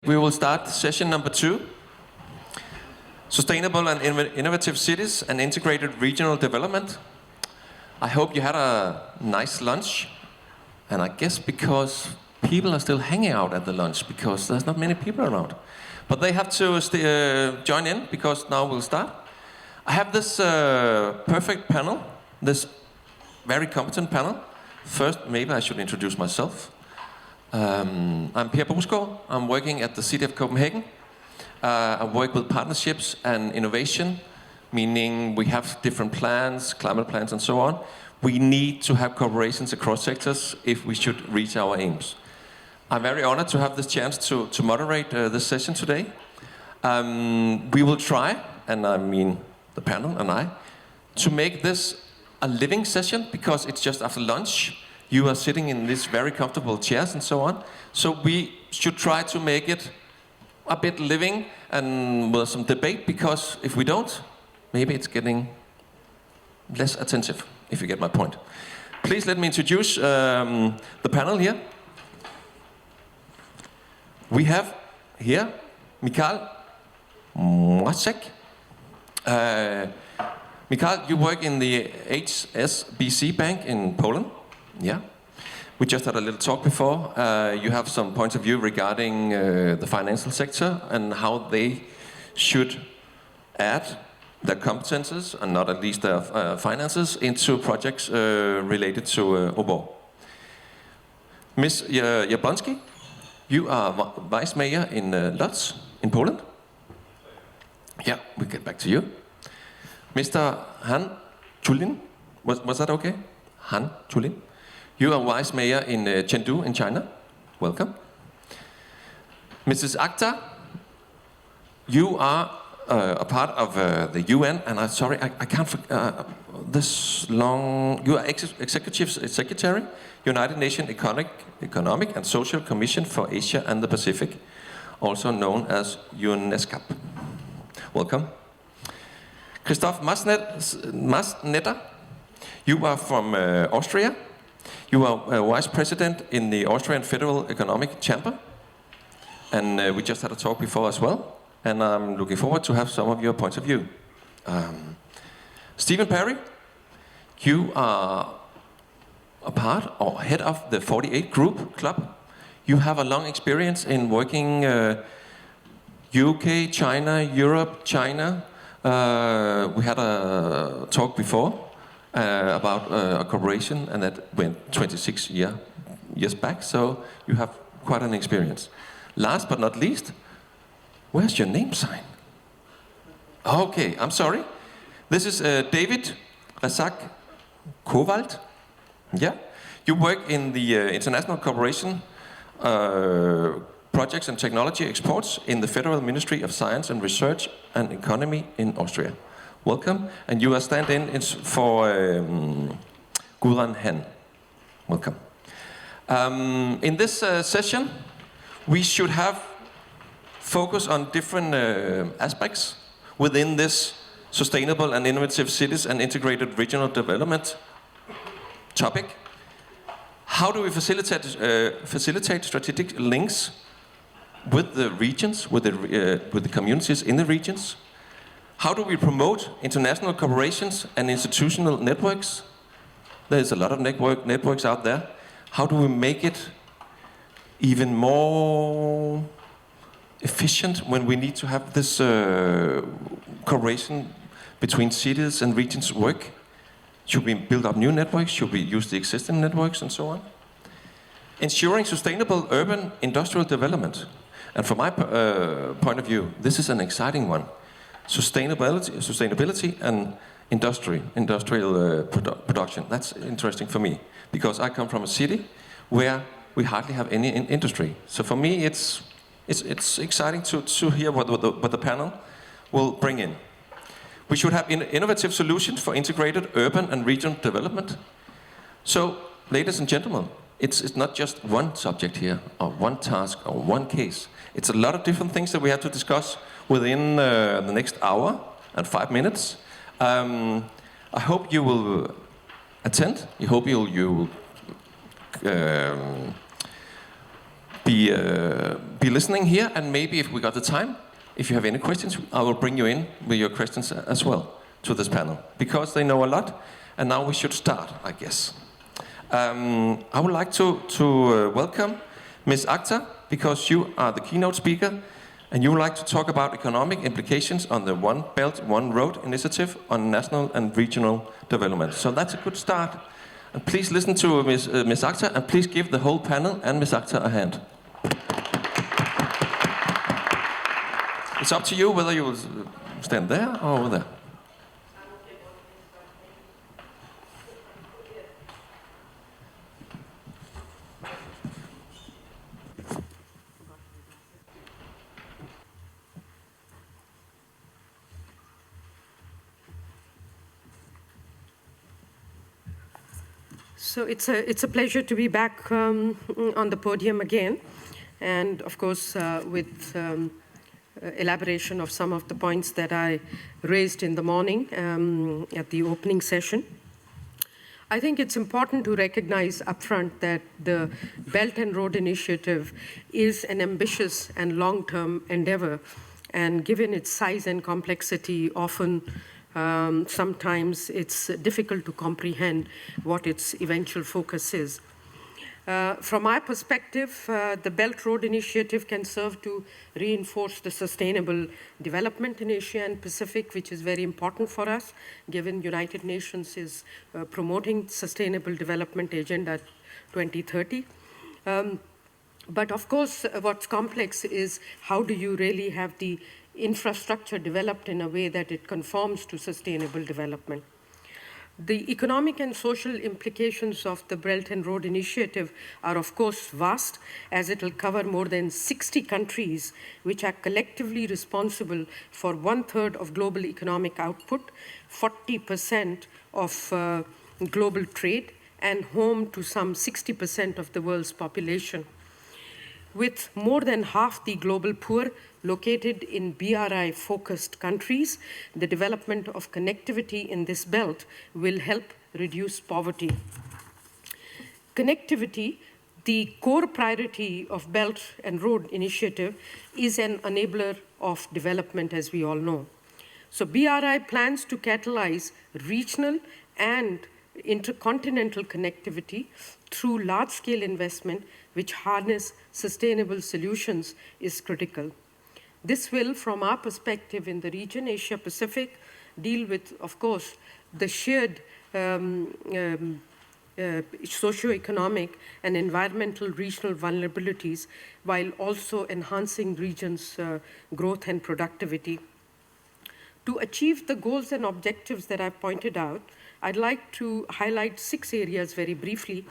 We will start session number 2, Sustainable and Innovative Cities and Integrated Regional Development. I hope you had a nice lunch, and I guess because people are still hanging out at the lunch because there's not many people around. But they have to join in because now we'll start. I have this perfect panel, this very competent panel. First, maybe I should introduce myself. I'm Per Bosgaard. I'm working at the City of Copenhagen. I work with partnerships and innovation, meaning we have different plans, climate plans and so on. We need to have cooperations across sectors if we should reach our aims. I'm very honored to have this chance to moderate this session today. We will try, and I mean the panel and I, to make this a living session because it's just after lunch. You are sitting in these very comfortable chairs and so on. So we should try to make it a bit living and with some debate, because if we don't, maybe it's getting less attentive, if you get my point. Please let me introduce the panel here. We have here Michal Mwasek. Michal, you work in the HSBC Bank in Poland. Yeah, we just had a little talk before. You have some points of view regarding the financial sector and how they should add their competences, and not at least their finances, into projects related to OBOR. Ms. Jablonski, you are Vice Mayor in Lodz in Poland. Yeah, we'll get back to you. Mr. Han Chulin, was that okay? Han Chulin. You are Vice Mayor in Chengdu in China. Welcome. Mrs. Akhtar, you are a part of the UN, and I'm sorry, I can't this long. You are Executive Secretary, United Nations Economic and Social Commission for Asia and the Pacific, also known as UNESCO. Welcome. Christoph Masnetter, you are from Austria. You are Vice President in the Austrian Federal Economic Chamber, and we just had a talk before as well, and I'm looking forward to have some of your points of view. Stephen Perry, you are a part or head of the 48 Group Club. You have a long experience in working UK, China, Europe, China. We had a talk before about a cooperation, and that went 26 years back, so you have quite an experience. Last but not least, where's your name sign? Okay, I'm sorry. This is David Razak Kowald. Yeah, you work in the International Cooperation Projects and Technology Exports in the Federal Ministry of Science and Research and Economy in Austria. Welcome, and you are stand-in for Gudrun Han. Welcome. In this session, we should have focus on different aspects within this sustainable and innovative cities and integrated regional development topic. How do we facilitate strategic links with the regions, with the communities in the regions? How do we promote international cooperations and institutional networks? There's a lot of networks out there. How do we make it even more efficient when we need to have this cooperation between cities and regions work? Should we build up new networks? Should we use the existing networks and so on? Ensuring sustainable urban industrial development. And from my point of view, this is an exciting one. Sustainability and industrial production. That's interesting for me, because I come from a city where we hardly have any industry. So for me, it's exciting to hear what the panel will bring in. We should have innovative solutions for integrated urban and regional development. So, ladies and gentlemen, it's not just one subject here, or one task, or one case. It's a lot of different things that we have to discuss within the next hour and 5 minutes. I hope you will attend. I hope you will be listening here, and maybe if we got the time, if you have any questions, I will bring you in with your questions as well to this panel, because they know a lot, and now we should start, I guess. I would like to welcome Ms. Akhtar, because you are the keynote speaker, and you would like to talk about economic implications on the One Belt, One Road initiative on national and regional development. So that's a good start. And please listen to Ms. Akhtar, and please give the whole panel and Ms. Akhtar a hand. It's up to you whether you will stand there or over there. So it's a pleasure to be back on the podium again, and of course with elaboration of some of the points that I raised in the morning at the opening session. I think it's important to recognize upfront that the Belt and Road Initiative is an ambitious and long-term endeavor, and given its size and complexity, often sometimes it's difficult to comprehend what its eventual focus is. From my perspective, the Belt Road Initiative can serve to reinforce the sustainable development in Asia and Pacific, which is very important for us, given United Nations is promoting Sustainable Development Agenda 2030. But of course, what's complex is how do you really have the infrastructure developed in a way that it conforms to sustainable development. The economic and social implications of the Belt and Road Initiative are, of course, vast, as it will cover more than 60 countries, which are collectively responsible for 1/3 of global economic output, 40% of global trade, and home to some 60% of the world's population. With more than half the global poor located in BRI-focused countries, the development of connectivity in this belt will help reduce poverty. Connectivity, the core priority of Belt and Road Initiative, is an enabler of development, as we all know. So BRI plans to catalyze regional and intercontinental connectivity through large-scale investment, which harness sustainable solutions, is critical. This will, from our perspective in the region, Asia-Pacific, deal with, of course, the shared socioeconomic and environmental regional vulnerabilities, while also enhancing regions' growth and productivity. To achieve the goals and objectives that I've pointed out, I'd like to highlight 6 areas very briefly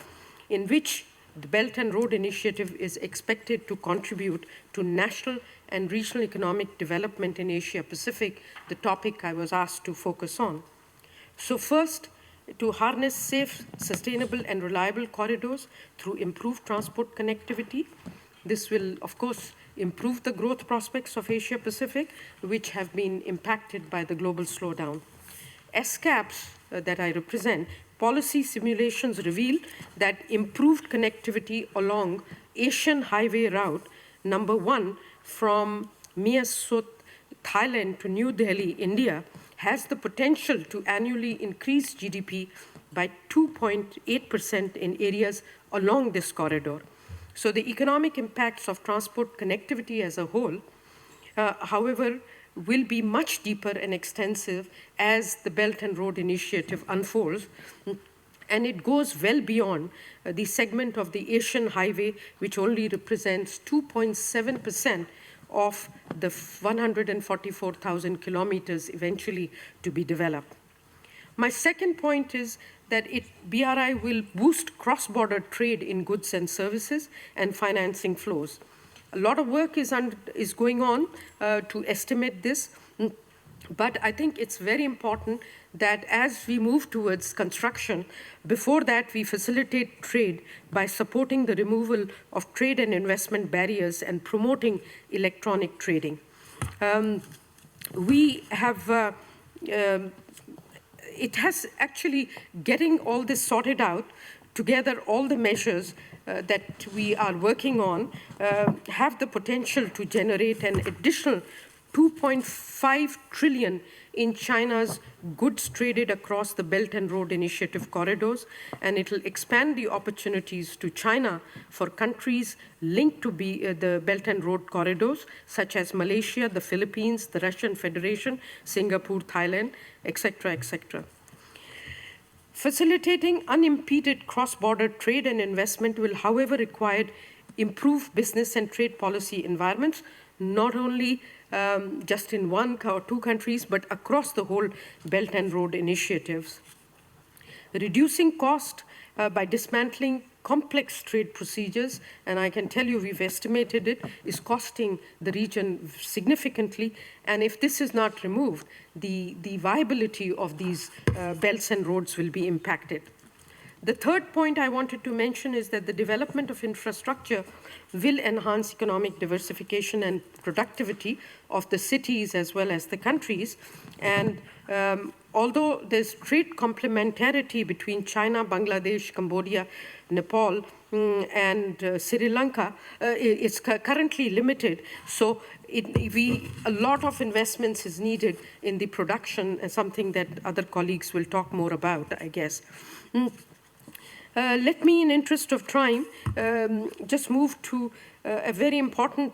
in which the Belt and Road Initiative is expected to contribute to national and regional economic development in Asia-Pacific, the topic I was asked to focus on. So first, to harness safe, sustainable, and reliable corridors through improved transport connectivity. This will, of course, improve the growth prospects of Asia-Pacific, which have been impacted by the global slowdown. SCAPs that I represent, policy simulations reveal that improved connectivity along Asian Highway Route number 1 from Mea Sot, Thailand to New Delhi, India, has the potential to annually increase GDP by 2.8% in areas along this corridor. So the economic impacts of transport connectivity as a whole, however, will be much deeper and extensive as the Belt and Road Initiative unfolds, and it goes well beyond the segment of the Asian Highway, which only represents 2.7% of the 144,000 kilometers eventually to be developed. My second point is that BRI will boost cross-border trade in goods and services and financing flows. A lot of work is going on to estimate this, but I think it's very important that as we move towards construction, before that we facilitate trade by supporting the removal of trade and investment barriers and promoting electronic trading. We have, it has actually, getting all this sorted out Together, all the measures that we are working on have the potential to generate an additional 2.5 trillion in China's goods traded across the Belt and Road Initiative corridors, and it will expand the opportunities to China for countries linked to the Belt and Road corridors, such as Malaysia, the Philippines, the Russian Federation, Singapore, Thailand, etc., etc. Facilitating unimpeded cross-border trade and investment will, however, require improved business and trade policy environments, not only just in one or two countries, but across the whole Belt and Road initiatives. Reducing cost by dismantling complex trade procedures, and I can tell you we've estimated it, is costing the region significantly, and if this is not removed, the viability of these belts and roads will be impacted. The third point I wanted to mention is that the development of infrastructure will enhance economic diversification and productivity of the cities as well as the countries. And although there's trade complementarity between China, Bangladesh, Cambodia, Nepal, and Sri Lanka, it's currently limited. So a lot of investments is needed in the production, something that other colleagues will talk more about, I guess. Let me, in interest of time, just move to a very important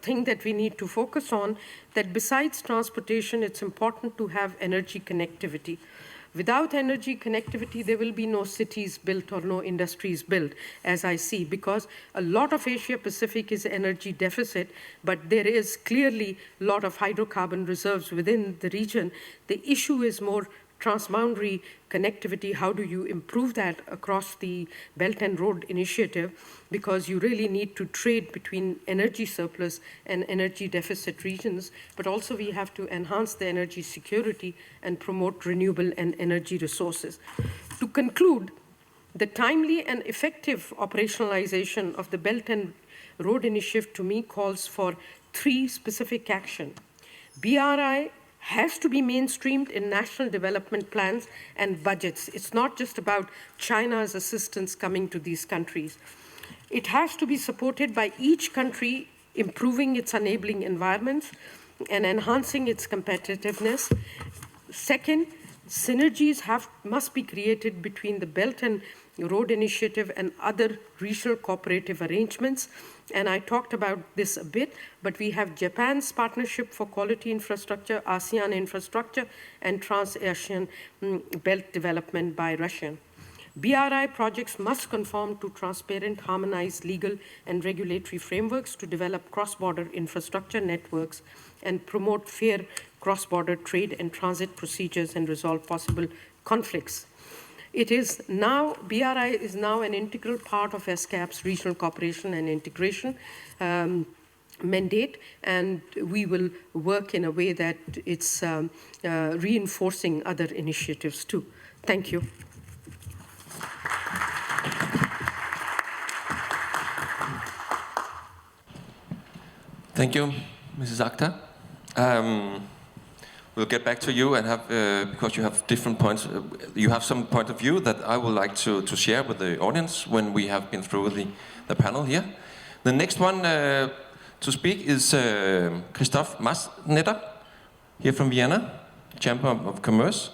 thing that we need to focus on, that besides transportation, it's important to have energy connectivity. Without energy connectivity, there will be no cities built or no industries built, as I see, because a lot of Asia-Pacific is energy deficit, but there is clearly a lot of hydrocarbon reserves within the region. The issue is more transboundary connectivity. How do you improve that across the Belt and Road Initiative? Because you really need to trade between energy surplus and energy deficit regions, but also we have to enhance the energy security and promote renewable and energy resources. To conclude, the timely and effective operationalization of the Belt and Road Initiative to me calls for 3 specific action. BRI has to be mainstreamed in national development plans and budgets. It's not just about China's assistance coming to these countries. It has to be supported by each country improving its enabling environments and enhancing its competitiveness. Second, synergies must be created between the Belt and Road Initiative and other regional cooperative arrangements. And I talked about this a bit, but we have Japan's partnership for quality infrastructure, ASEAN infrastructure, and Trans-Asian Belt development by Russia. BRI projects must conform to transparent, harmonized legal and regulatory frameworks to develop cross-border infrastructure networks and promote fair cross-border trade and transit procedures and resolve possible conflicts. BRI is now an integral part of ESCAP's regional cooperation and integration mandate, and we will work in a way that it's reinforcing other initiatives too. Thank you. Thank you, Mrs. Akhtar. We'll get back to you and have, because you have different points, you have some point of view that I would like to share with the audience when we have been through the panel here. The next one to speak is Christoph Masnetter, here from Vienna, Chamber of Commerce.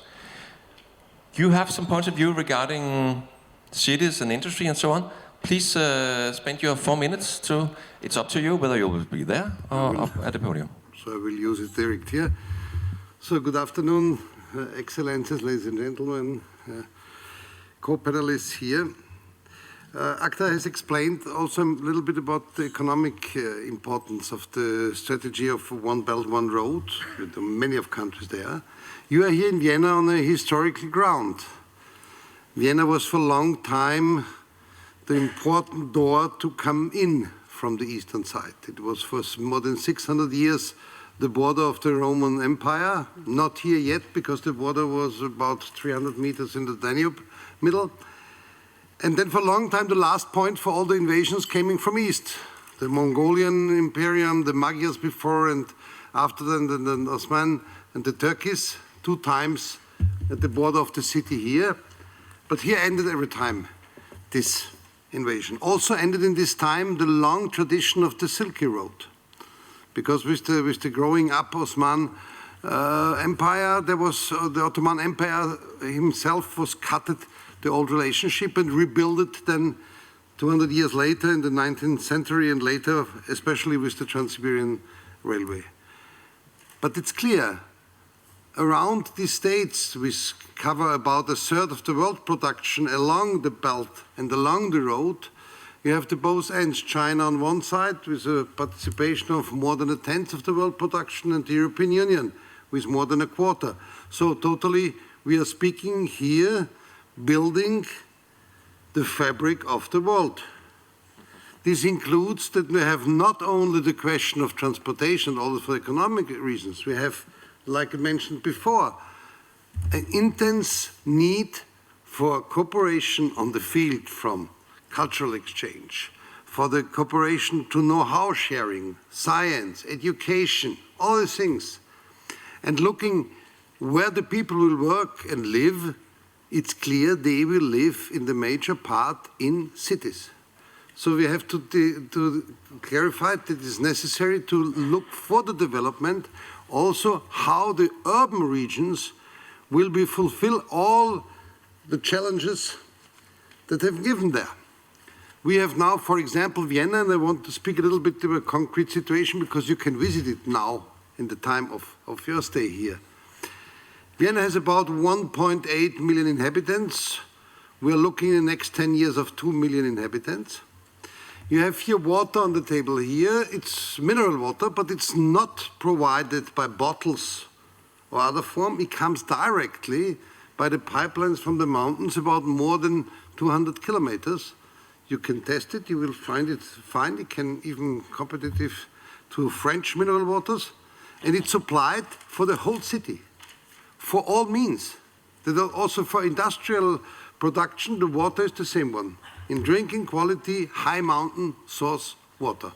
You have some points of view regarding cities and industry and so on. Please spend your 4 minutes to, it's up to you whether you will be there or up at the podium. So I will use it direct here. So good afternoon, Excellencies, ladies and gentlemen, co-panelists here. Akhtar has explained also a little bit about the economic importance of the strategy of One Belt, One Road, with many of countries there. You are here in Vienna on a historical ground. Vienna was for a long time the important door to come in from the eastern side. It was for more than 600 years the border of the Roman Empire, not here yet because the border was about 300 meters in the Danube middle. And then for a long time the last point for all the invasions coming from east. The Mongolian Imperium, the Magyars before and after then the Osman and the Turkish, 2 times at the border of the city here. But here ended every time. this invasion. Also ended in this time the long tradition of the Silky Road, because with the growing up Osman Empire, there was the Ottoman Empire himself was cutted the old relationship and rebuilt it then 200 years later in the 19th century and later, especially with the Trans-Siberian Railway. But it's clear, around these states, which cover about a third of the world production along the belt and along the road, you have the both ends, China on one side with a participation of more than a tenth of the world production and the European Union with more than a quarter. So totally we are speaking here, building the fabric of the world. This includes that we have not only the question of transportation, also for economic reasons, we have, like I mentioned before, an intense need for cooperation on the field, from cultural exchange, for the cooperation to know-how sharing, science, education, all these things. And looking where the people will work and live, it's clear they will live in the major part in cities. So we have to clarify that it is necessary to look for the development, also how the urban regions will be fulfill all the challenges that have given there. We have now, for example, Vienna, and I want to speak a little bit about a concrete situation because you can visit it now in the time of your stay here. Vienna has about 1.8 million inhabitants. We are looking in the next 10 years of 2 million inhabitants. You have here water on the table here. It's mineral water, but it's not provided by bottles or other form. It comes directly by the pipelines from the mountains, about more than 200 kilometers. You can test it, you will find it fine. It can even competitive to French mineral waters. And it's supplied for the whole city, for all means. Also for industrial production, the water is the same one. In drinking quality, high mountain source water.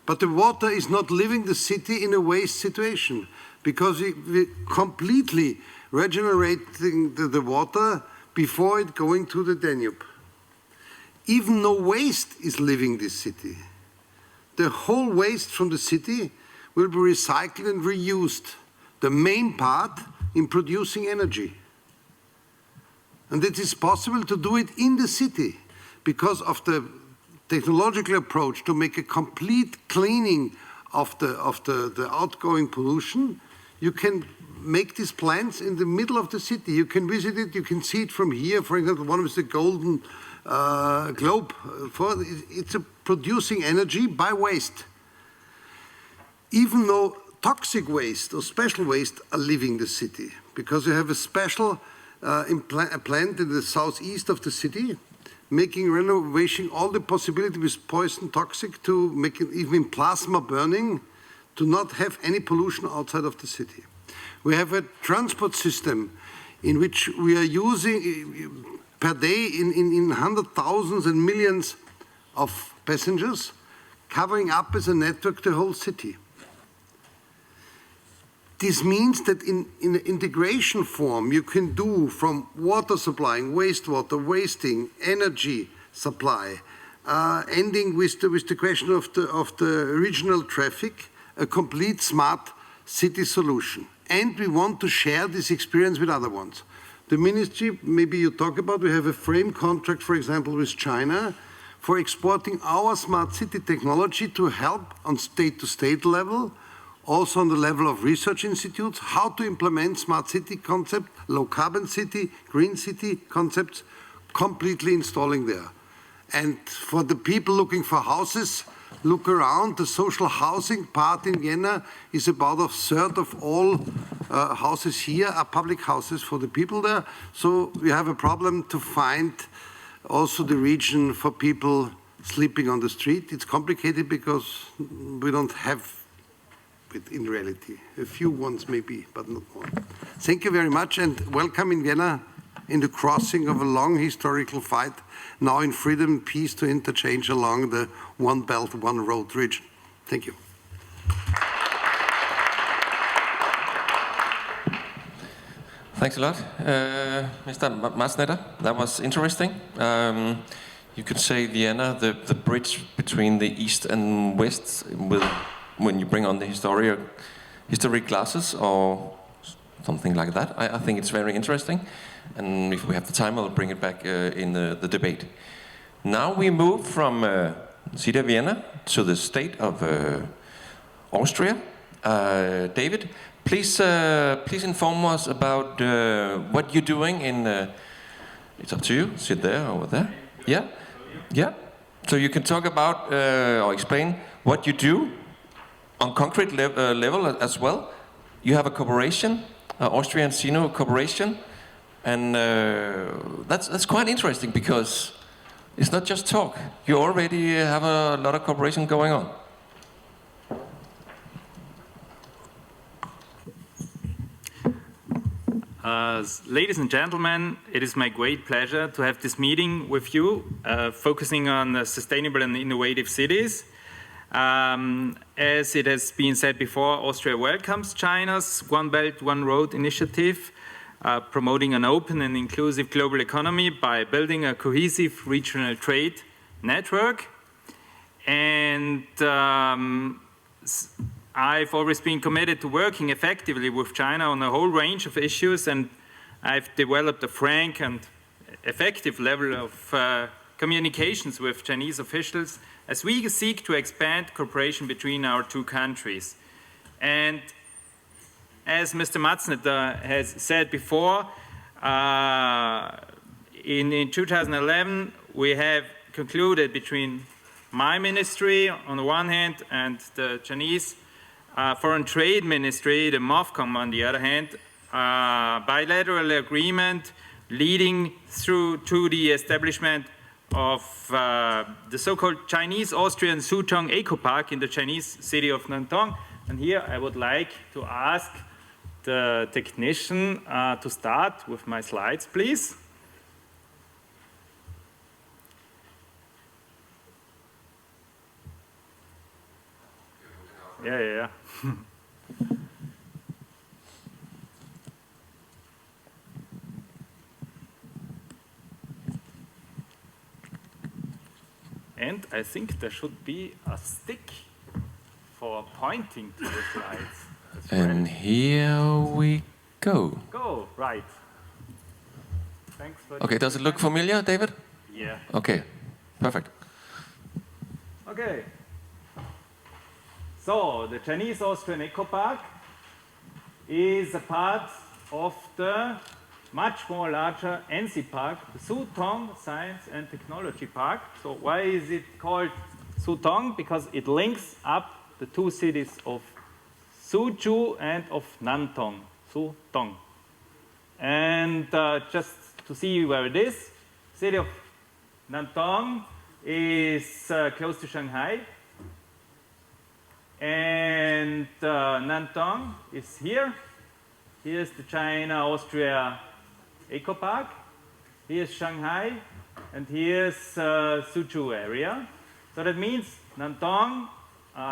But the water is not leaving the city in a waste situation, because we completely regenerating the water before it going to the Danube. Even no waste is leaving this city. The whole waste from the city will be recycled and reused, the main part in producing energy. And it is possible to do it in the city because of the technological approach to make a complete cleaning of the outgoing pollution. You can make these plants in the middle of the city. You can visit it, you can see it from here. For example, one with the golden globe. It's producing energy by waste. Even though toxic waste or special waste are leaving the city, because you have a special plant in the southeast of the city, making renovation all the possibility with poison toxic to make it even plasma burning, to not have any pollution outside of the city. We have a transport system in which we are using per day in hundreds, thousands and millions of passengers, covering up as a network the whole city. This means that in integration form, you can do from water supplying, wastewater, wasting, energy supply, ending with the question of the regional traffic, a complete smart city solution. And we want to share this experience with other ones. The ministry, maybe you talk about, we have a frame contract, for example, with China for exporting our smart city technology to help on state-to-state level, also on the level of research institutes, how to implement smart city concept, low carbon city, green city concepts, completely installing there. And for the people looking for houses, look around. The social housing part in Vienna is about a third of all houses here are public houses for the people there. So we have a problem to find also the region for people sleeping on the street. It's complicated because we don't have it in reality. A few ones maybe, but not more. Thank you very much and welcome in Vienna, in the crossing of a long historical fight, now in freedom, peace to interchange along the One Belt, One Road region. Thank you. Thanks a lot, Mr. Matsnetter. That was interesting. You could say Vienna, the bridge between the East and West, when you bring on the history classes or something like that. I think it's very interesting. And if we have the time, I'll bring it back in the debate. Now we move from the city of Vienna to the state of Austria. David, please inform us about what you're doing in. It's up to you. Sit there, over there. Yeah, yeah. So you can talk about or explain what you do on concrete level as well. You have a cooperation, Austrian-Sino cooperation, and that's quite interesting because it's not just talk. You already have a lot of cooperation going on. Ladies and gentlemen, it is my great pleasure to have this meeting with you, focusing on sustainable and innovative cities. As it has been said before, Austria welcomes China's One Belt, One Road initiative, promoting an open and inclusive global economy by building a cohesive regional trade network. And I've always been committed to working effectively with China on a whole range of issues, and I've developed a frank and effective level of communications with Chinese officials as we seek to expand cooperation between our two countries. And as Mr. Matsnetter has said before, in 2011 we have concluded between my ministry on the one hand and the Chinese Foreign Trade Ministry, the MOFCOM on the other hand, bilateral agreement leading through to the establishment of the so-called Chinese-Austrian Suzhou Eco Park in the Chinese city of Nantong. And here I would like to ask the technician to start with my slides, please. Yeah. And I think there should be a stick for pointing to the slides. And here we go. Go, right. Thanks for Okay, does it look familiar, David? Yeah. Okay, perfect. Okay. So, the Chinese-Austrian Eco Park is a part of the much more larger NC Park, the Suzhou Science and Technology Park. So why is it called Suzhou? Because it links up the two cities of Suzhou and of Nantong, Suzhou. And just to see where it is, the city of Nantong is close to Shanghai. And Nantong is here. Here's the China-Austria Eco Park. Here's Shanghai. And here's Suzhou area. So that means Nantong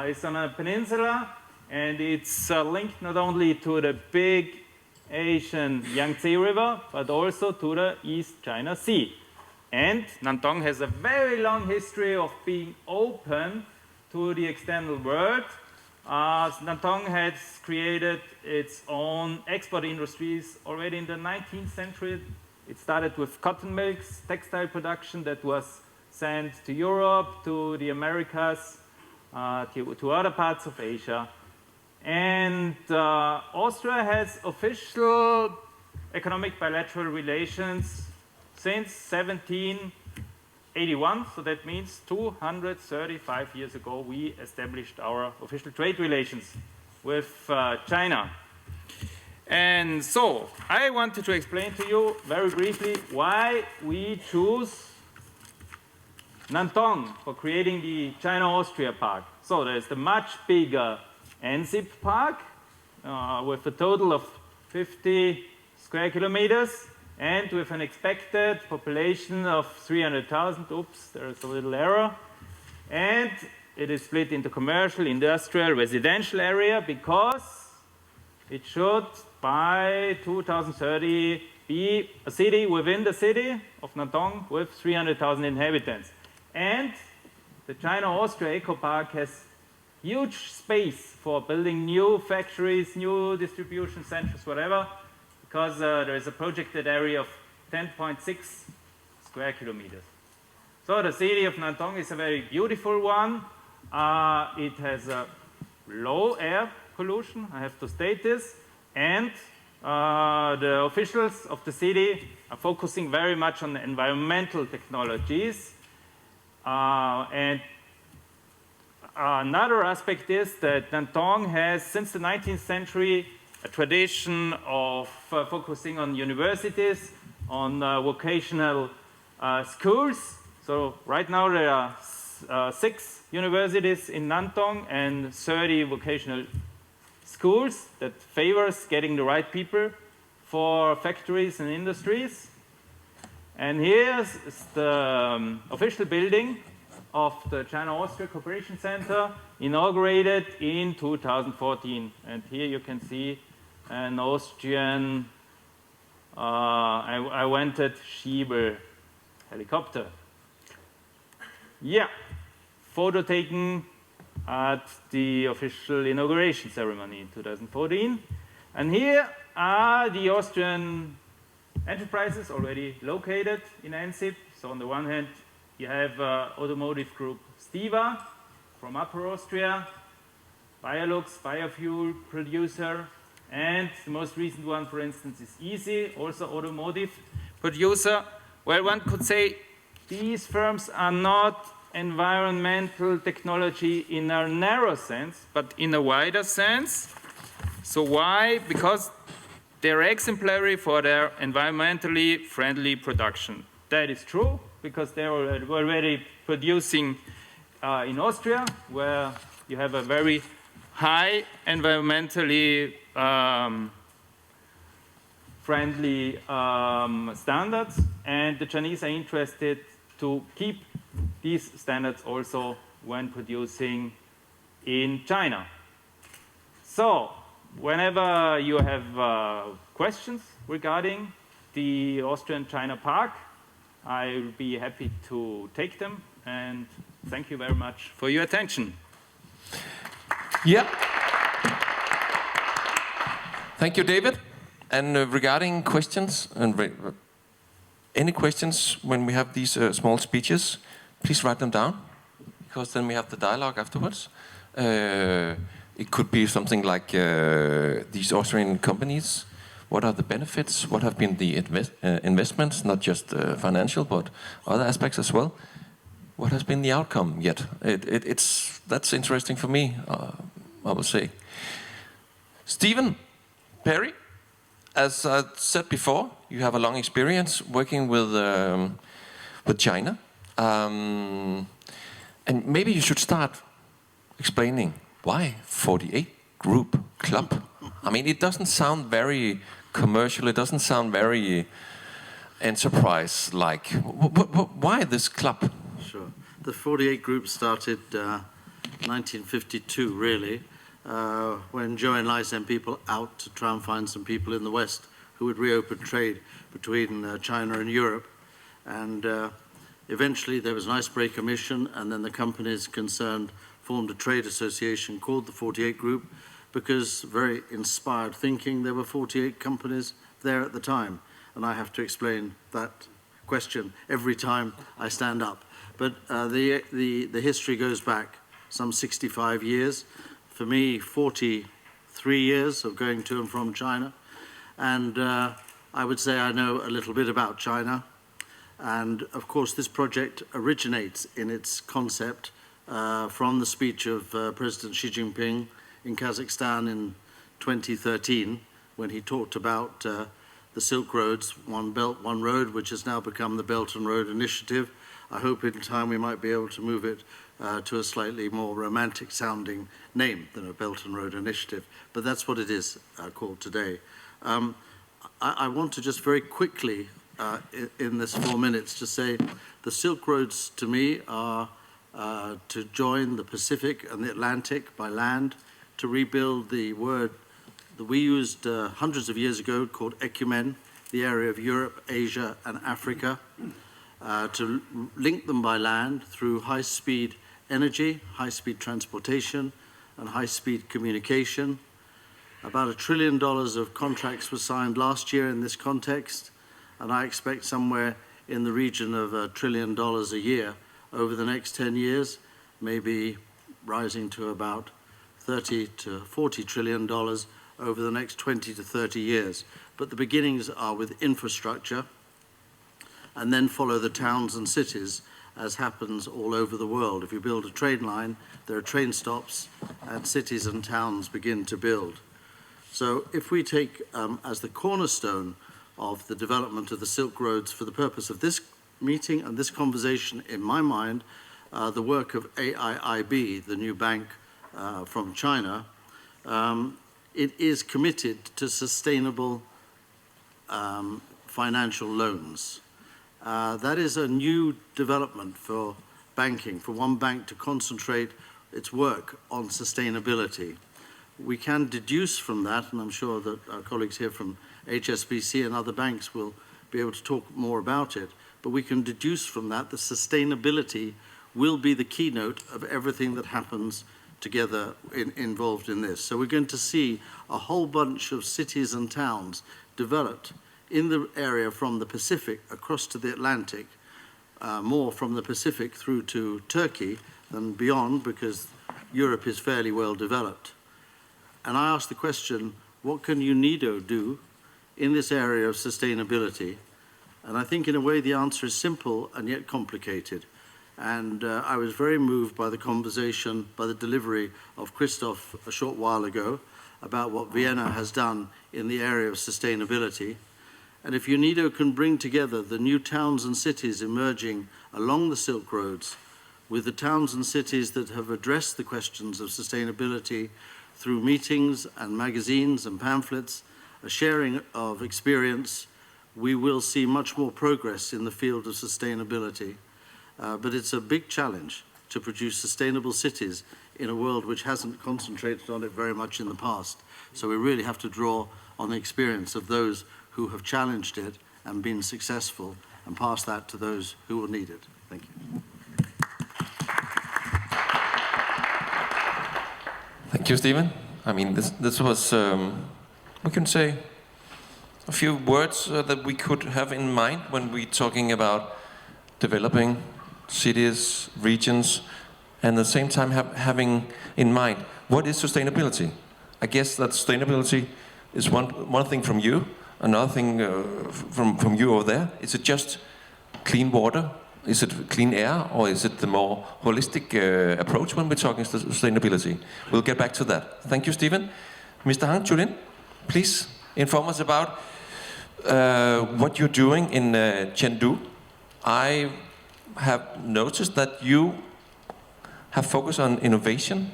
is on a peninsula, and it's linked not only to the big Asian Yangtze River, but also to the East China Sea. And Nantong has a very long history of being open to the external world. Nantong has created its own export industries already in the 19th century. It started with cotton mills, textile production that was sent to Europe, to the Americas, to other parts of Asia. And Austria has official economic bilateral relations since 1781, so that means 235 years ago we established our official trade relations with China. And so I wanted to explain to you very briefly why we choose Nantong for creating the China-Austria Park. So there's the much bigger NCIP Park with a total of 50 square kilometers and with an expected population of 300,000. Oops, there's a little error. And it is split into commercial, industrial, residential area because it should by 2030 be a city within the city of Nantong with 300,000 inhabitants. And the China-Austria Eco Park has huge space for building new factories, new distribution centers, whatever, because there is a projected area of 10.6 square kilometers. So the city of Nantong is a very beautiful one. It has a low air pollution, I have to state this, and the officials of the city are focusing very much on environmental technologies. And another aspect is that Nantong has, since the 19th century, a tradition of focusing on universities, on vocational schools. So right now there are 6 universities in Nantong and 30 vocational schools that favors getting the right people for factories and industries. And here's the official building of the China-Austria Cooperation Center, inaugurated in 2014. And here you can see an Austrian I-wanted Schiebel helicopter. Yeah, photo taken at the official inauguration ceremony in 2014. And here are the Austrian enterprises already located in Ansip. So on the one hand, you have automotive group Stiva from Upper Austria, Biolux, biofuel producer, and the most recent one, for instance, is Easy, also automotive producer. Well, one could say these firms are not environmental technology in a narrow sense, but in a wider sense. So why? Because they're exemplary for their environmentally friendly production. That is true, because they were already producing in Austria, where you have a very high environmentally friendly standards, and the Chinese are interested to keep these standards also when producing in China. So, whenever you have questions regarding the Austrian-China Park, I'll be happy to take them, and thank you very much for your attention. Yeah. Thank you, David. And regarding questions, and any questions when we have these small speeches, please write them down, because then we have the dialogue afterwards. It could be something like these Austrian companies. What are the benefits? What have been the investments, not just financial, but other aspects as well? What has been the outcome yet? That's interesting for me, I would say. Stephen Perry, as I said before, you have a long experience working with China. And maybe you should start explaining why 48 Group Club. I mean, it doesn't sound very commercial, it doesn't sound very enterprise-like. Why this club? Sure. The 48 Group started 1952, really, when Zhou Enlai sent people out to try and find some people in the West who would reopen trade between China and Europe. And eventually there was an icebreaker mission, and then the companies concerned formed a trade association called the 48 Group, because very inspired thinking, there were 48 companies there at the time. And I have to explain that question every time I stand up. But the history goes back some 65 years. For me, 43 years of going to and from China. And I would say I know a little bit about China. And of course, this project originates in its concept from the speech of President Xi Jinping in Kazakhstan in 2013, when he talked about the Silk Roads, One Belt, One Road, which has now become the Belt and Road Initiative. I hope in time we might be able to move it to a slightly more romantic sounding name than a Belt and Road Initiative, but that's what it is called today. I want to just very quickly, in this 4 minutes, to say the Silk Roads to me are to join the Pacific and the Atlantic by land, to rebuild the that we used hundreds of years ago called Ecumen, the area of Europe, Asia, and Africa, to link them by land through high-speed energy, high-speed transportation, and high-speed communication. About $1 trillion of contracts were signed last year in this context, and I expect somewhere in the region of $1 trillion a year over the next 10 years, maybe rising to about $30 to $40 trillion over the next 20 to 30 years. But the beginnings are with infrastructure, and then follow the towns and cities, as happens all over the world. If you build a train line, there are train stops, and cities and towns begin to build. So if we take as the cornerstone of the development of the Silk Roads for the purpose of this meeting and this conversation, in my mind, the work of AIIB, the new bank from China, it is committed to sustainable financial loans. That is a new development for banking, for one bank to concentrate its work on sustainability. We can deduce from that, and I'm sure that our colleagues here from HSBC and other banks will be able to talk more about it, but we can deduce from that that sustainability will be the keynote of everything that happens together involved in this. So we're going to see a whole bunch of cities and towns developed in the area from the Pacific across to the Atlantic, more from the Pacific through to Turkey than beyond, because Europe is fairly well developed. And I asked the question, what can UNIDO do in this area of sustainability? And I think in a way the answer is simple and yet complicated. And I was very moved by the conversation, by the delivery of Christoph a short while ago about what Vienna has done in the area of sustainability. And if UNIDO can bring together the new towns and cities emerging along the Silk Roads with the towns and cities that have addressed the questions of sustainability through meetings and magazines and pamphlets, a sharing of experience, we will see much more progress in the field of sustainability. But it's a big challenge to produce sustainable cities in a world which hasn't concentrated on it very much in the past. So we really have to draw on the experience of those who have challenged it and been successful, and pass that to those who will need it. Thank you. Thank you, Stephen. I mean, this was, we can say, a few words that we could have in mind when we're talking about developing cities, regions, and at the same time having in mind, what is sustainability? I guess that sustainability is one thing from you, another thing from you over there. Is it just clean water? Is it clean air, or is it the more holistic approach when we're talking sustainability? We'll get back to that. Thank you, Stephen. Mr. Hang Chulin, please inform us about what you're doing in Chengdu. I have noticed that you have focused on innovation,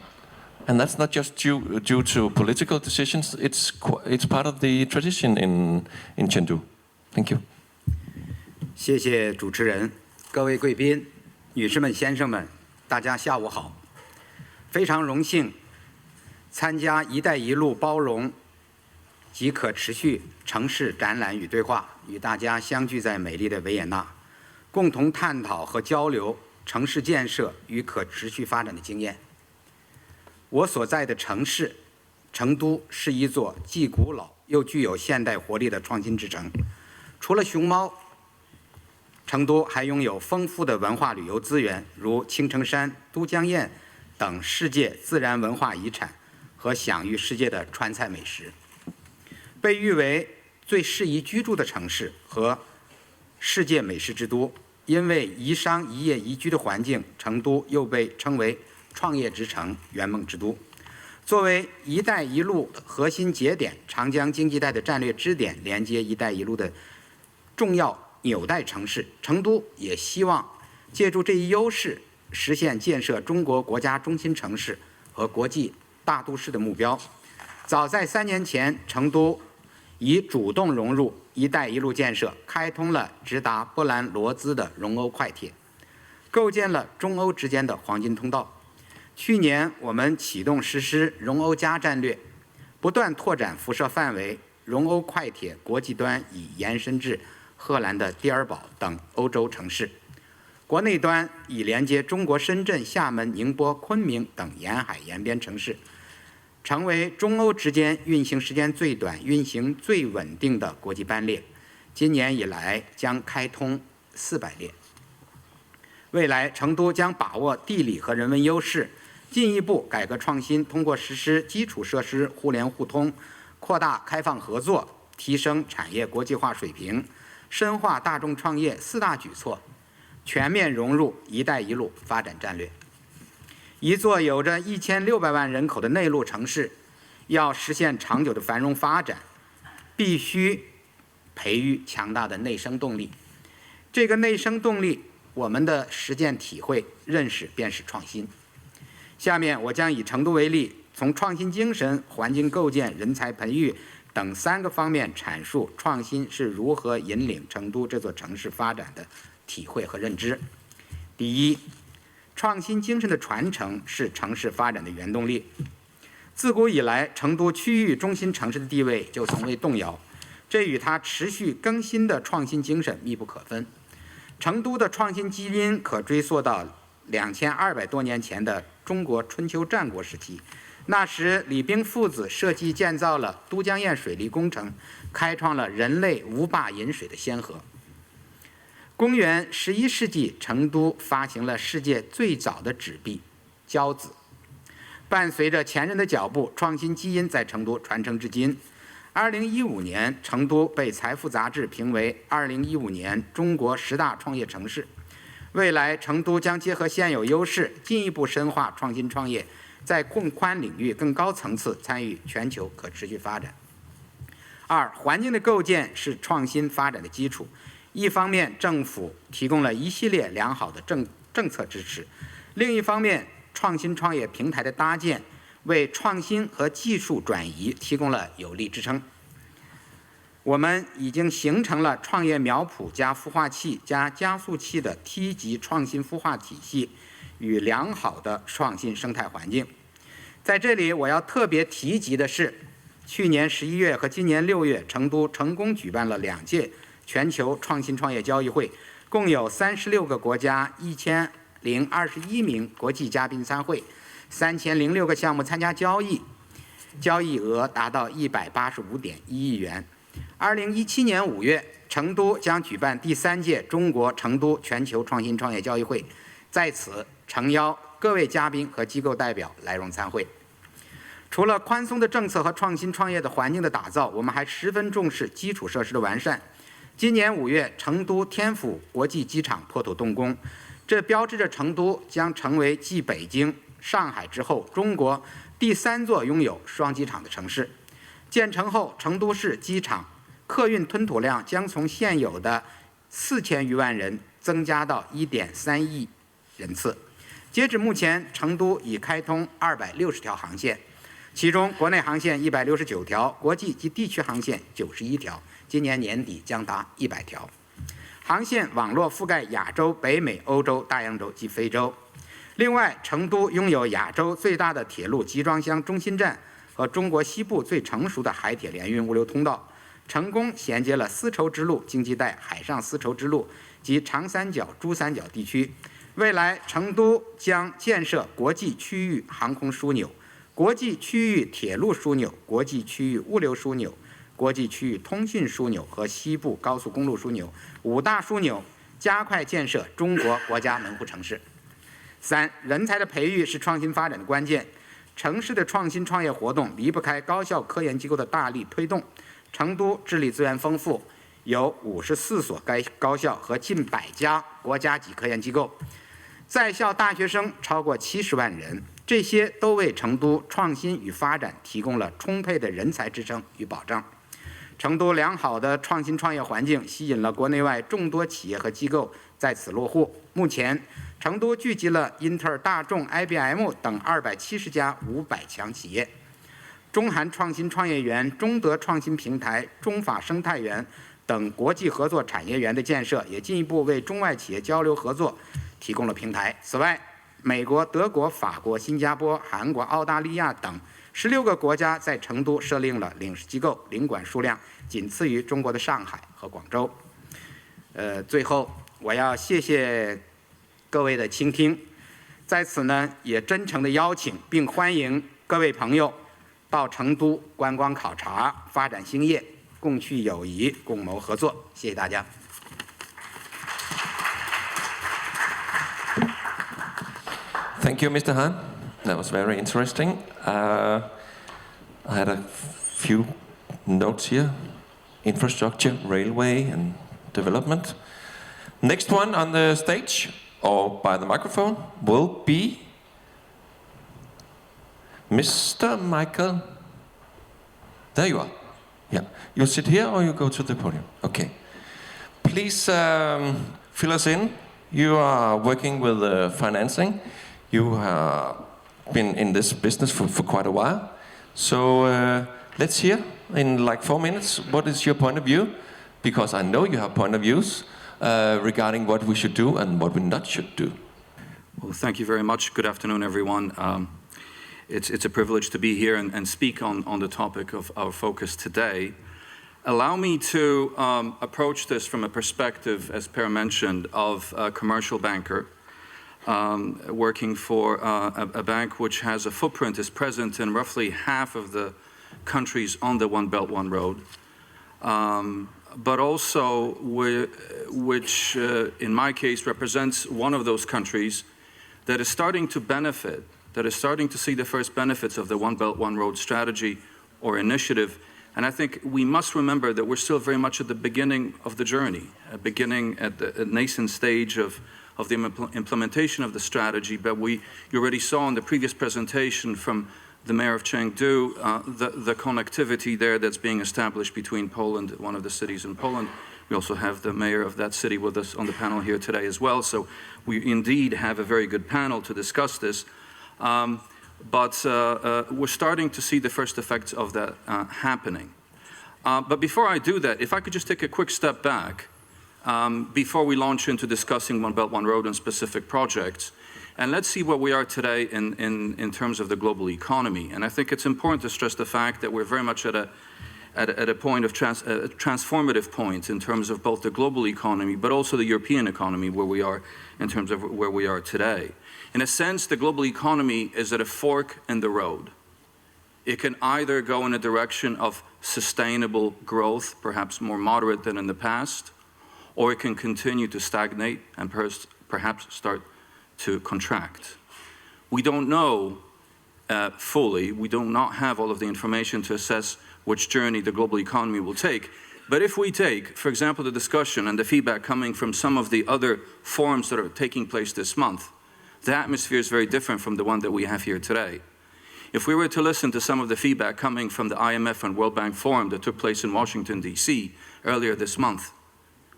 and that's not just due to political decisions. It's part of the tradition in Chengdu. Thank you. 谢谢主持人。 各位贵宾、女士们、先生们，大家下午好！非常荣幸参加“一带一路”包容及可持续城市展览与对话，与大家相聚在美丽的维也纳，共同探讨和交流城市建设与可持续发展的经验。我所在的城市成都是一座既古老又具有现代活力的创新之城，除了熊猫。 成都还拥有丰富的文化旅游资源，如青城山、都江堰等世界自然文化遗产和享誉世界的川菜美食，被誉为最适宜居住的城市和世界美食之都。因为宜商宜业宜居的环境，成都又被称为创业之城、圆梦之都。作为“一带一路”核心节点，长江经济带的战略支点，连接“一带一路”的重要 纽带城市成都也希望借助这一优势，实现建设中国国家中心城市和国际大都市的目标。早在3年前，成都已主动融入“一带一路”建设，开通了直达波兰罗兹的蓉欧快铁，构建了中欧之间的黄金通道。去年，我们启动实施蓉欧加战略，不断拓展辐射范围，蓉欧快铁国际端已延伸至荷兰的蒂尔堡等欧洲城市。国内端已连接中国深圳、厦门、宁波、昆明等沿海沿边城市，成为中欧之间运行时间最短、运行最稳定的国际班列。今年以来将开通400列。未来，成都将把握地理和人文优势，进一步改革创新，通过实施基础设施互联互通、扩大开放合作、提升产业国际化水平、深化大众创业4大举措，全面融入“一带一路”发展战略。一座有着1600万人口的内陆城市，要实现长久的繁荣发展，必须培育强大的内生动力。这个内生动力，我们的实践体会、认识便是创新。下面我将以成都为例，从创新精神、环境构建、人才培育等3个方面阐述创新是如何引领成都这座城市发展的体会和认知。第一，创新精神的传承是城市发展的原动力。自古以来，成都区域中心城市的地位就从未动摇，这与它持续更新的创新精神密不可分。成都的创新基因可追溯到2200多年前的中国春秋战国时期，那时李冰父子设计建造了都江堰水利工程，开创了人类无坝饮水的先河。公元11世纪，成都发行了世界最早的纸币交子。伴随着前人的脚步，创新基因在成都传承至今。2015年，成都被《财富》杂志评为2015年中国10大创业城市。未来，成都将结合现有优势，进一步深化创新创业，在更宽领域、更高层次参与全球可持续发展。二、环境的构建是创新发展的基础。一方面，政府提供了一系列良好的政策支持；另一方面，创新创业平台的搭建为创新和技术转移提供了有力支撑。我们已经形成了创业苗圃加孵化器加加速器的梯级创新孵化体系与良好的创新生态环境。在这里，我要特别提及的是，去年11月和今年6月，成都成功举办了2届全球创新创业交易会，共有36个国家1021名国际嘉宾参会，3006个项目参加交易，交易额达到185.1亿元。2017年5月，成都将举办第3届中国成都全球创新创业交易会，在此诚邀各位嘉宾和机构代表来蓉参会。除了宽松的政策和创新创业的环境的打造，我们还十分重视基础设施的完善。今年5月，成都天府国际机场破土动工，这标志着成都将成为继北京、上海之后，中国第3座拥有双机场的城市。建成后，成都市机场客运吞吐量将从现有的4000余万人增加到1.3亿人次。截止目前，成都已开通260条航线，其中国内航线169条，国际及地区航线91条，今年年底将达100条。航线网络覆盖亚洲、北美、欧洲、大洋洲及非洲。另外，成都拥有亚洲最大的铁路集装箱中心站和中国西部最成熟的海铁联运物流通道，成功衔接了丝绸之路经济带、海上丝绸之路及长三角、珠三角地区。未来，成都将建设国际区域航空枢纽、国际区域铁路枢纽、国际区域物流枢纽、国际区域通讯枢纽和西部高速公路枢纽5大枢纽，加快建设中国国家门户城市。3、人才的培育是创新发展的关键。城市的创新创业活动离不开高校科研机构的大力推动。成都智力资源丰富，有54所高校和近100家国家级科研机构，在校大学生超过70万人，这些都为成都创新与发展提供了充沛的人才支撑与保障。成都良好的创新创业环境吸引了国内外众多企业和机构在此落户。目前，成都聚集了英特尔、大众、IBM 等270家500强企业。中韩创新创业园、中德创新平台、中法生态园等国际合作产业园的建设，也进一步为中外企业交流合作提供了平台。此外，美国、德国、法国、新加坡、韩国、澳大利亚等16个国家在成都设立了领事机构，领馆数量仅次于中国的上海和广州。最后我要谢谢各位的倾听，在此呢也真诚地邀请并欢迎各位朋友到成都观光考察，发展兴业，共叙友谊，共谋合作。谢谢大家。Thank you, Mr. Han. That was very interesting. I had a few notes here. Infrastructure, railway, and development. Next one on the stage, or by the microphone, will be Mr. Michael. There you are. Yeah. You sit here or you go to the podium? Okay. Please fill us in. You are working with financing. You have been in this business for quite a while. So let's hear in like 4 minutes, what is your point of view? Because I know you have point of views regarding what we should do and what we not should do. Well, thank you very much. Good afternoon, everyone. It's a privilege to be here and speak on the topic of our focus today. Allow me to approach this from a perspective, as Per mentioned, of a commercial banker working for a bank which has a footprint, is present in roughly half of the countries on the One Belt, One Road, but also which, in my case, represents one of those countries that is starting to benefit, that is starting to see the first benefits of the One Belt, One Road strategy or initiative. And I think we must remember that we're still very much at the beginning of the journey, beginning at the nascent stage of the implementation of the strategy. But you already saw in the previous presentation from the mayor of Chengdu, the connectivity there that's being established between Poland, one of the cities in Poland. We also have the mayor of that city with us on the panel here today as well. So we indeed have a very good panel to discuss this. But we're starting to see the first effects of that happening. But before I do that, if I could just take a quick step back before we launch into discussing One Belt, One Road and specific projects. And let's see where we are today in terms of the global economy. And I think it's important to stress the fact that we're very much at a point of transformative point in terms of both the global economy, but also the European economy, where we are in terms of where we are today. In a sense, the global economy is at a fork in the road. It can either go in a direction of sustainable growth, perhaps more moderate than in the past, or it can continue to stagnate and perhaps start to contract. We don't know fully, we do not have all of the information to assess which journey the global economy will take. But if we take, for example, the discussion and the feedback coming from some of the other forums that are taking place this month, the atmosphere is very different from the one that we have here today. If we were to listen to some of the feedback coming from the IMF and World Bank Forum that took place in Washington, D.C. earlier this month,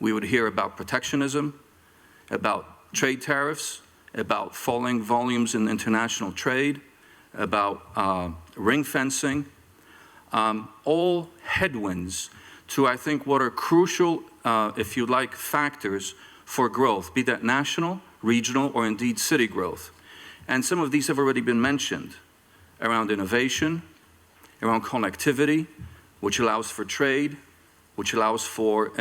we would hear about protectionism, about trade tariffs, about falling volumes in international trade, about ring fencing, all headwinds to, I think, what are crucial, if you like, factors for growth, be that national, regional, or indeed city growth. And some of these have already been mentioned around innovation, around connectivity, which allows for trade, which allows for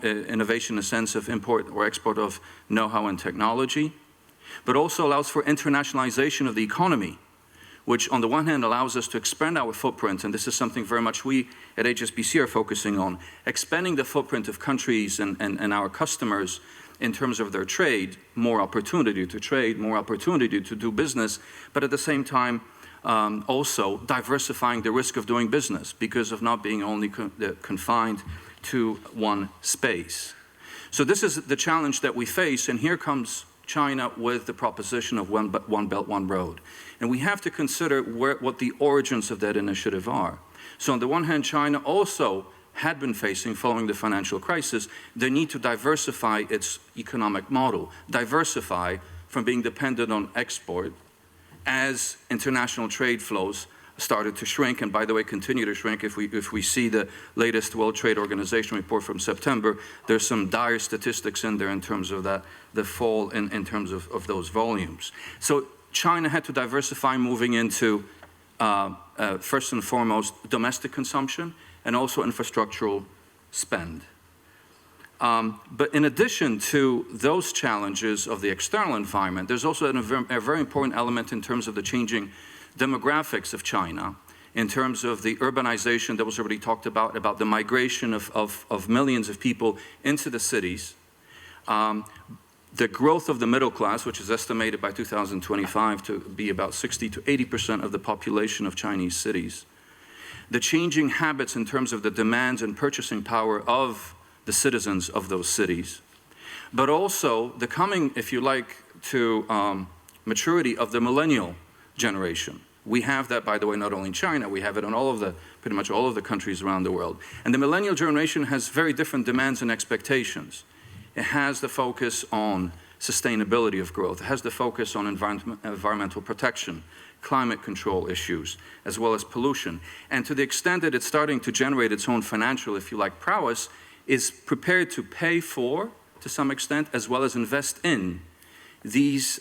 innovation in the sense of import or export of know-how and technology, but also allows for internationalization of the economy, which on the one hand allows us to expand our footprint, and this is something very much we at HSBC are focusing on, expanding the footprint of countries and our customers in terms of their trade, more opportunity to trade, more opportunity to do business, but at the same time also diversifying the risk of doing business because of not being only confined to one space. So this is the challenge that we face, and here comes China with the proposition of One Belt, One Road. And we have to consider what the origins of that initiative are. So on the one hand, China also had been facing, following the financial crisis, the need to diversify its economic model, diversify from being dependent on export as international trade flows started to shrink, and by the way, continue to shrink. If we see the latest World Trade Organization report from September, there's some dire statistics in there in terms of that, the fall in terms of those volumes. So China had to diversify, moving into first and foremost, domestic consumption and also infrastructural spend. But in addition to those challenges of the external environment, there's also a very important element in terms of the changing demographics of China, in terms of the urbanization that was already talked about the migration of millions of people into the cities, the growth of the middle class, which is estimated by 2025 to be about 60 to 80% of the population of Chinese cities, the changing habits in terms of the demands and purchasing power of the citizens of those cities, but also the coming, if you like, to maturity of the millennial generation. We have that, by the way, not only in China, we have it in pretty much all of the countries around the world. And the millennial generation has very different demands and expectations. It has the focus on sustainability of growth. It has the focus on environmental protection, climate control issues, as well as pollution. And to the extent that it's starting to generate its own financial, if you like, prowess, is prepared to pay for, to some extent, as well as invest in these,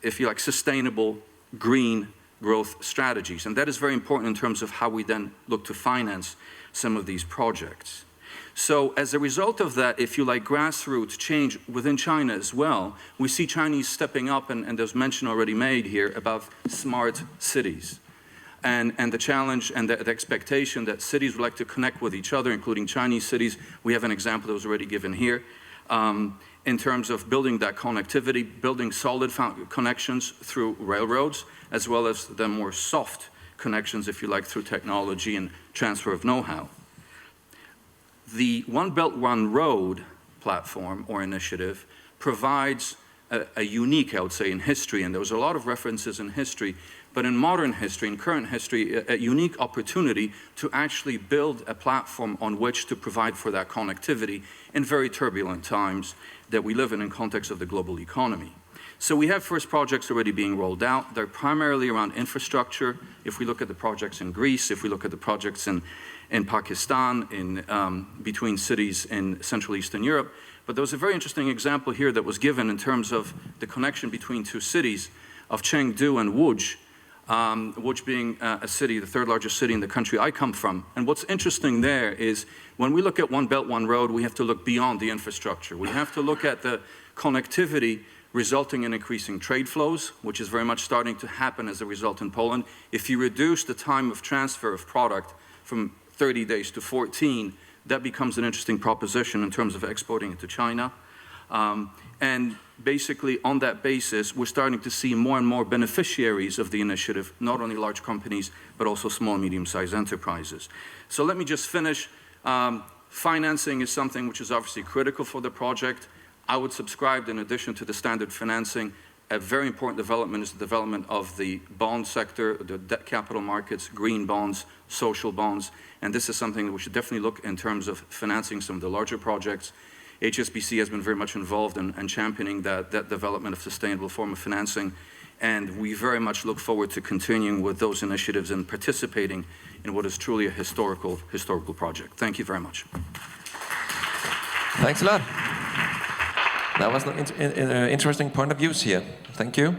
if you like, sustainable green growth strategies. And that is very important in terms of how we then look to finance some of these projects. So as a result of that, if you like, grassroots change within China as well, we see Chinese stepping up, and there's mention already made here about smart cities. And the challenge and the expectation that cities would like to connect with each other, including Chinese cities. We have an example that was already given here, in terms of building that connectivity, building solid connections through railroads, as well as the more soft connections, if you like, through technology and transfer of know-how. The One Belt, One Road platform or initiative provides a unique, I would say, in history, and there was a lot of references in history, but in modern history, in current history, a unique opportunity to actually build a platform on which to provide for that connectivity in very turbulent times that we live in context of the global economy. So we have first projects already being rolled out. They're primarily around infrastructure. If we look at the projects in Greece, if we look at the projects in Pakistan, between cities in Central Eastern Europe. But there was a very interesting example here that was given in terms of the connection between two cities of Chengdu and Wuj, Wuj being a city, the third largest city in the country I come from. And what's interesting there is when we look at One Belt, One Road, we have to look beyond the infrastructure. We have to look at the connectivity resulting in increasing trade flows, which is very much starting to happen as a result in Poland. If you reduce the time of transfer of product from 30 days to 14, that becomes an interesting proposition in terms of exporting it to China. And basically, on that basis, we're starting to see more and more beneficiaries of the initiative, not only large companies, but also small and medium-sized enterprises. So let me just finish. Financing is something which is obviously critical for the project. I would subscribe, in addition to the standard financing, a very important development is the development of the bond sector, the debt capital markets, green bonds, social bonds, and this is something that we should definitely look in terms of financing some of the larger projects. HSBC has been very much involved in championing that development of sustainable form of financing, and we very much look forward to continuing with those initiatives and participating in what is truly a historical project. Thank you very much. Thanks a lot. That was an interesting point of views here. Thank you.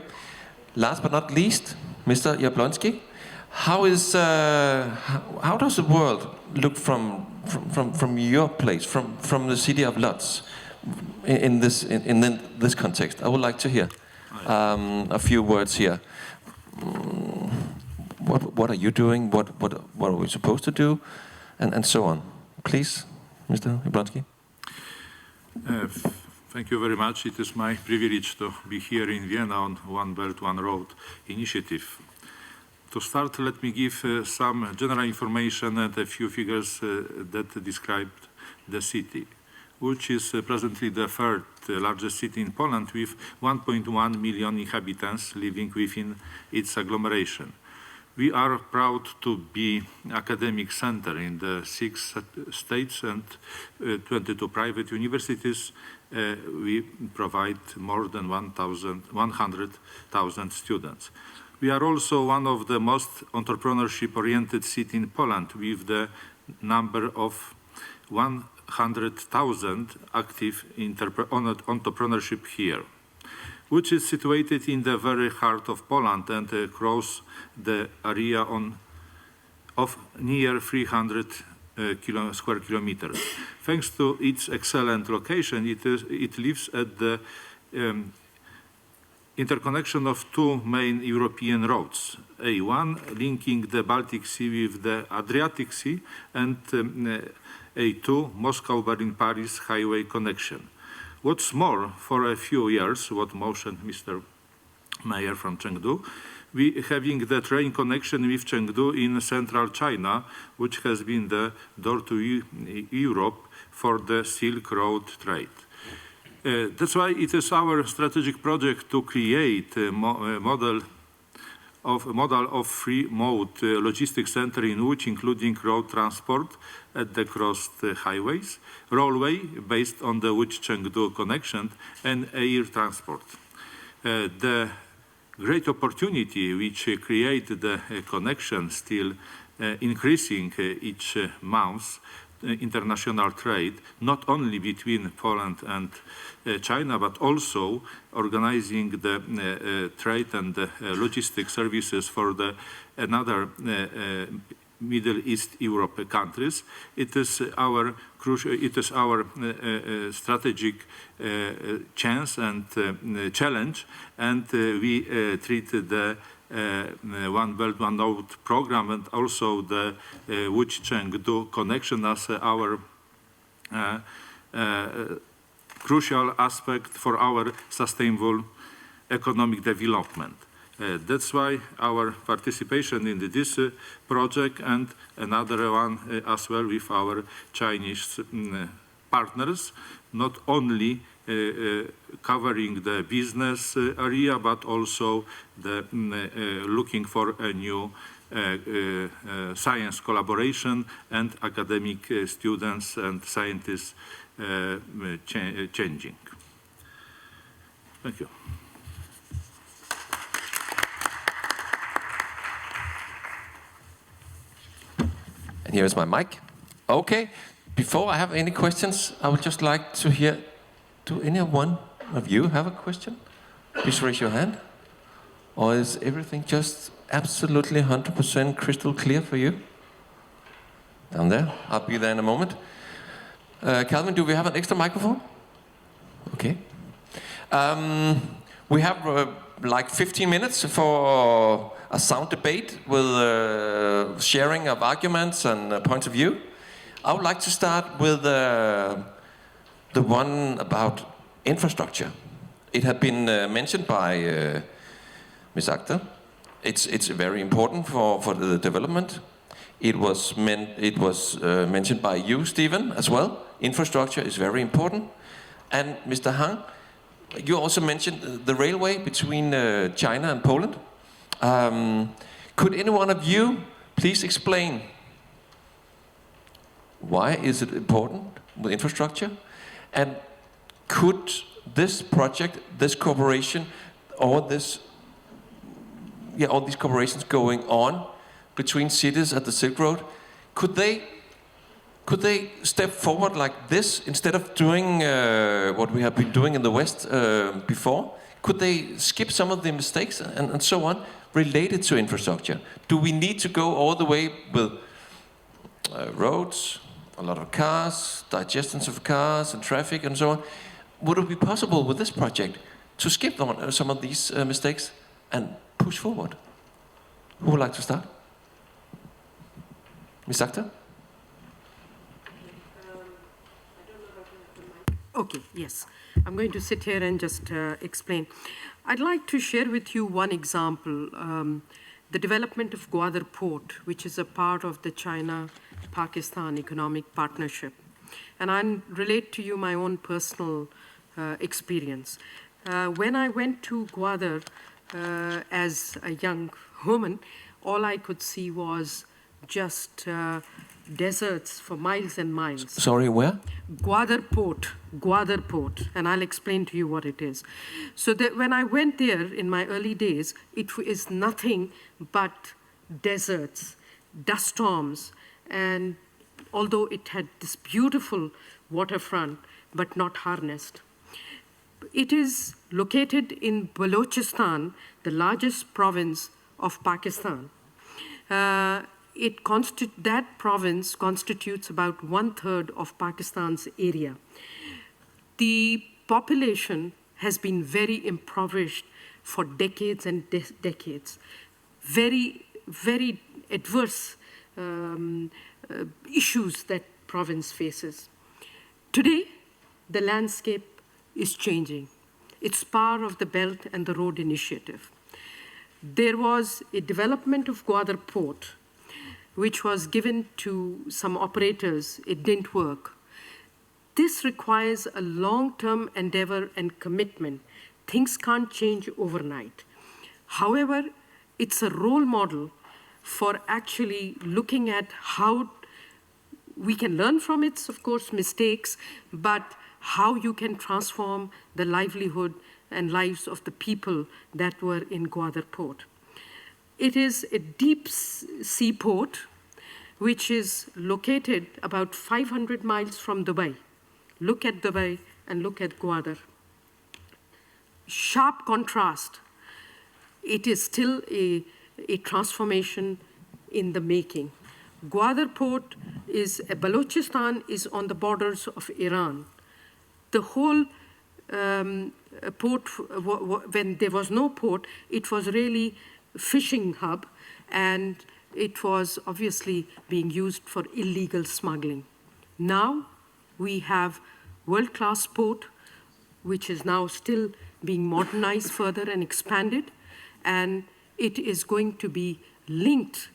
Last but not least, Mr. Jablonski, how does the world look from your place, from the city of Lodz, in this context? I would like to hear a few words here. What are you doing? What are we supposed to do, and so on? Please, Mr. Jablonski. Thank you very much. It is my privilege to be here in Vienna on One Belt, One Road initiative. To start, let me give some general information and a few figures that describe the city, which is presently the third largest city in Poland with 1.1 million inhabitants living within its agglomeration. We are proud to be academic center in the 6 states and 22 private universities. We provide more than 100,000 students. We are also one of the most entrepreneurship-oriented cities in Poland, with the number of 100,000 active entrepreneurship here. which is situated in the very heart of Poland and across the area of near 300 square kilometers. Thanks to its excellent location, it lives at the interconnection of two main European roads, A1 linking the Baltic Sea with the Adriatic Sea, and A2 Moscow-Berlin-Paris highway connection. What's more, for a few years, what mentioned Mr. Mayor from Chengdu, we having the train connection with Chengdu in central China, which has been the door to Europe for the Silk Road trade. That's why it is our strategic project to create a model of free-mode logistics center in which including road transport at the crossed highways, railway based on the which Chengdu connection, and air transport. The great opportunity which create the connection still increasing each month international trade, not only between Poland and China, but also organizing the trade and logistic services for the another Middle East Europe countries. It is our strategic chance and challenge, and we treat the One Belt One Road program and also the Łódź Chengdu connection as our crucial aspect for our sustainable economic development. That's why our participation in this project and another one as well with our Chinese partners, not only covering the business area, but also the looking for a new science collaboration and academic students and scientists changing. Thank you. And here is my mic. Okay, before I have any questions, I would just like to hear, do any one of you have a question? Please raise your hand. Or is everything just absolutely 100% crystal clear for you? Down there, I'll be there in a moment. Calvin, do we have an extra microphone? Okay. We have like 15 minutes for a sound debate with sharing of arguments and points of view. I would like to start with the one about infrastructure. It had been mentioned by Ms. Akhtar. It's very important for the development. It was mentioned by you, Stephen, as well. Infrastructure is very important. And Mr. Hang, you also mentioned the railway between China and Poland. Could any one of you please explain why is it important with infrastructure? And could this project, this cooperation, all these cooperations going on between cities at the Silk Road, could they step forward like this instead of doing what we have been doing in the West before? Could they skip some of the mistakes and so on related to infrastructure? Do we need to go all the way with roads, a lot of cars, digestions of cars and traffic and so on? Would it be possible with this project to skip some of these mistakes and push forward? Who would like to start? Ms. Akhtar? Okay, yes. I'm going to sit here and just explain. I'd like to share with you one example, the development of Gwadar Port, which is a part of the China-Pakistan Economic Partnership. And I'll relate to you my own personal experience. When I went to Gwadar as a young woman, all I could see was just deserts for miles and miles. Sorry, where? Gwadar Port, and I'll explain to you what it is. So that when I went there in my early days, it is nothing but deserts, dust storms, and although it had this beautiful waterfront, but not harnessed. It is located in Balochistan, the largest province of Pakistan. That province constitutes about 1/3 of Pakistan's area. The population has been very impoverished for decades and decades. Very, very adverse issues that province faces. Today, the landscape is changing. It's part of the Belt and the Road Initiative. There was a development of Gwadar Port, which was given to some operators. It didn't work. This requires a long-term endeavor and commitment. Things can't change overnight. However, it's a role model for actually looking at how we can learn from its, of course, mistakes, but how you can transform the livelihood and lives of the people that were in Gwadar Port. It is a deep sea port, which is located about 500 miles from Dubai. Look at Dubai and look at Gwadar. Sharp contrast. It is still a transformation in the making. Gwadar Port Balochistan is on the borders of Iran. The whole port, when there was no port, it was really a fishing hub, and it was obviously being used for illegal smuggling. Now we have world-class port, which is now still being modernized further and expanded, and it is going to be linked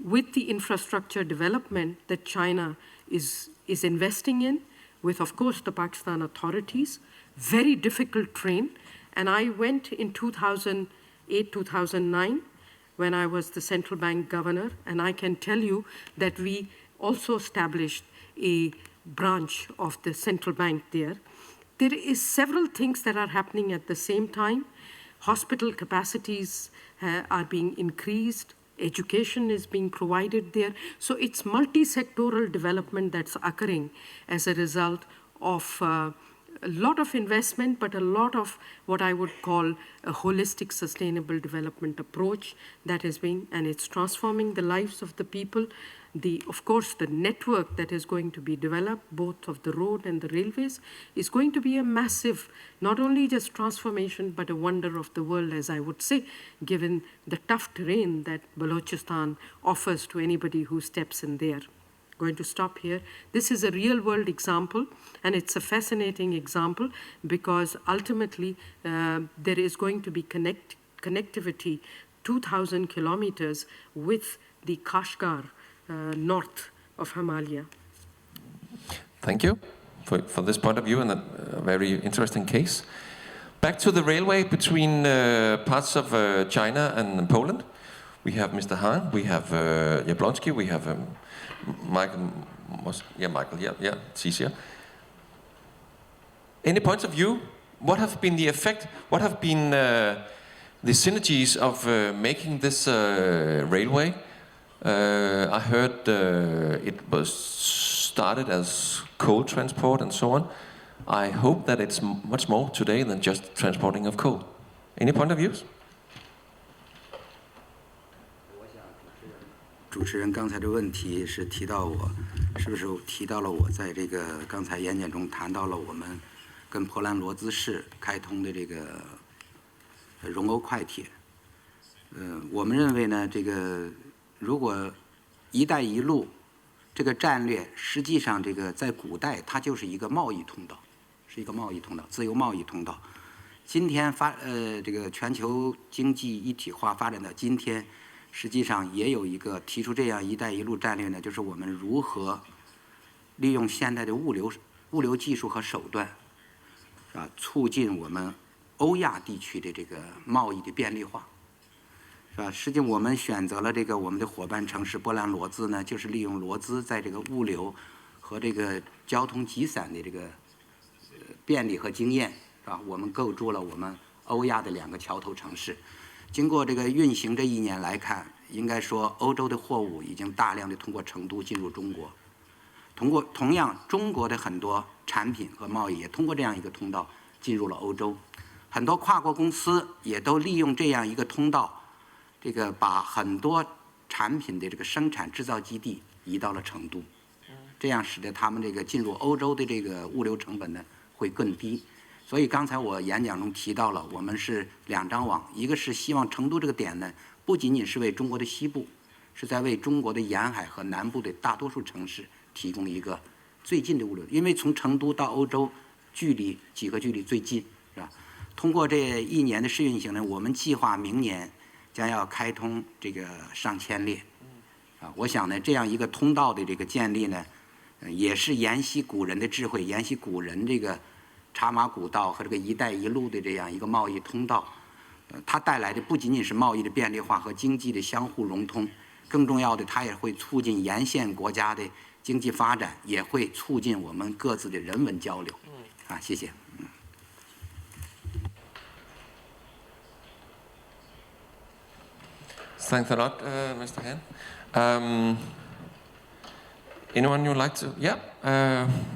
with the infrastructure development that China is investing in, with, of course, the Pakistan authorities. Very difficult terrain. And I went in 2008, 2009, when I was the central bank governor, and I can tell you that we also established a branch of the central bank there. There is several things that are happening at the same time. Hospital capacities are being increased. Education is being provided there. So it's multi-sectoral development that's occurring as a result of a lot of investment, but a lot of what I would call a holistic sustainable development approach that is being, and it's transforming the lives of the people. Of course, the network that is going to be developed, both of the road and the railways, is going to be a massive, not only just transformation, but a wonder of the world, as I would say, given the tough terrain that Balochistan offers to anybody who steps in there. Going to stop here. This is a real-world example, and it's a fascinating example because ultimately there is going to be connectivity 2,000 kilometers with the Kashgar north of Himalaya. Thank you for this point of view and a very interesting case. Back to the railway between parts of China and Poland. We have Mr. Hahn, we have Jablonski, we have Michael, it's easier. Any points of view? What have been the effect? What have been the synergies of making this railway? I heard it was started as coal transport and so on. I hope that it's much more today than just transporting of coal. Any point of views? 主持人刚才的问题是提到我，是不是提到了我在这个刚才演讲中谈到了我们跟波兰罗兹市开通的这个蓉欧快铁？我们认为呢，这个如果“一带一路”这个战略，实际上这个在古代它就是一个贸易通道，是一个贸易通道，自由贸易通道。今天这个全球经济一体化发展到今天。 实际上也有一个提出这样“一带一路”战略呢，就是我们如何利用现代的物流技术和手段，促进我们欧亚地区的这个贸易的便利化，是吧？实际我们选择了这个我们的伙伴城市波兰罗兹呢，就是利用罗兹在这个物流和这个交通集散的这个便利和经验，是吧？我们构筑了我们欧亚的2个桥头城市。 经过这个运行这1年来看，应该说欧洲的货物已经大量的通过成都进入中国，同样中国的很多产品和贸易也通过这样一个通道进入了欧洲。很多跨国公司也都利用这样一个通道，这个把很多产品的这个生产制造基地移到了成都，这样使得他们这个进入欧洲的这个物流成本呢会更低。所以刚才我演讲中提到了，我们是2张网，一个是希望成都这个点呢，不仅仅是为中国的西部，是在为中国的沿海和南部的大多数城市提供一个最近的物流，因为从成都到欧洲几何距离最近，是吧？通过这1年的试运行呢，我们计划明年将要开通这个上千列，我想呢，这样一个通道的这个建立呢，也是沿袭古人的智慧，沿袭古人这个茶马古道和这个“一带一路”的这样一个贸易通道，它带来的不仅仅是贸易的便利化和经济的相互融通，更重要的，它也会促进沿线国家的经济发展，也会促进我们各自的人文交流。谢谢。Thanks a lot, Mr. Han. Anyone you'd like to? Yeah,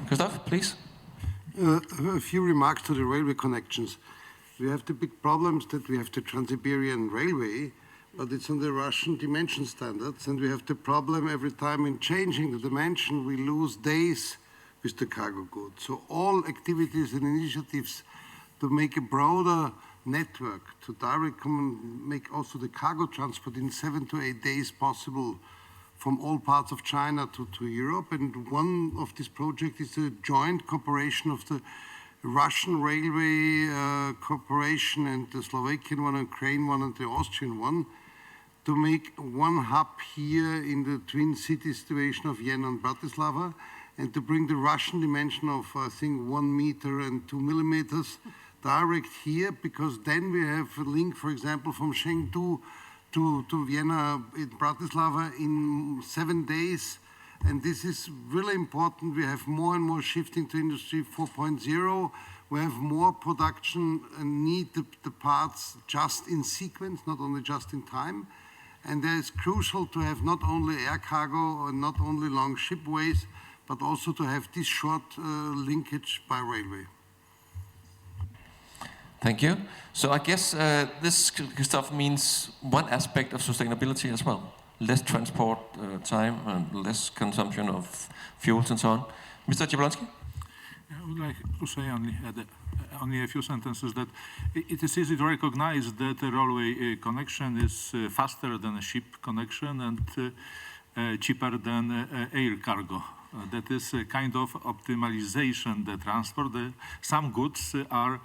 Christoph, please. A few remarks to the railway connections. We have the big problems that we have the Trans-Siberian Railway, but it's on the Russian dimension standards, and we have the problem every time in changing the dimension, we lose days with the cargo goods. So all activities and initiatives to make a broader network, to make also the cargo transport in 7 to 8 days possible from all parts of China to Europe. And one of these projects is a joint cooperation of the Russian Railway Corporation and the Slovakian one, Ukrainian one, and the Austrian one, to make one hub here in the twin city situation of Vienna and Bratislava, and to bring the Russian dimension of, I think, 1 meter and 2 millimeters direct here, because then we have a link, for example, from Chengdu to Vienna in Bratislava in 7 days. And this is really important. We have more and more shifting to Industry 4.0. We have more production and need the parts just in sequence, not only just in time. And there is crucial to have not only air cargo and not only long shipways, but also to have this short linkage by railway. Thank you. So I guess this stuff means one aspect of sustainability as well. Less transport time and less consumption of fuels and so on. Mr. Jablonski? I would like to say only a few sentences that it is easy to recognize that a railway connection is faster than a ship connection and cheaper than air cargo. That is a kind of optimization the transport. Some goods are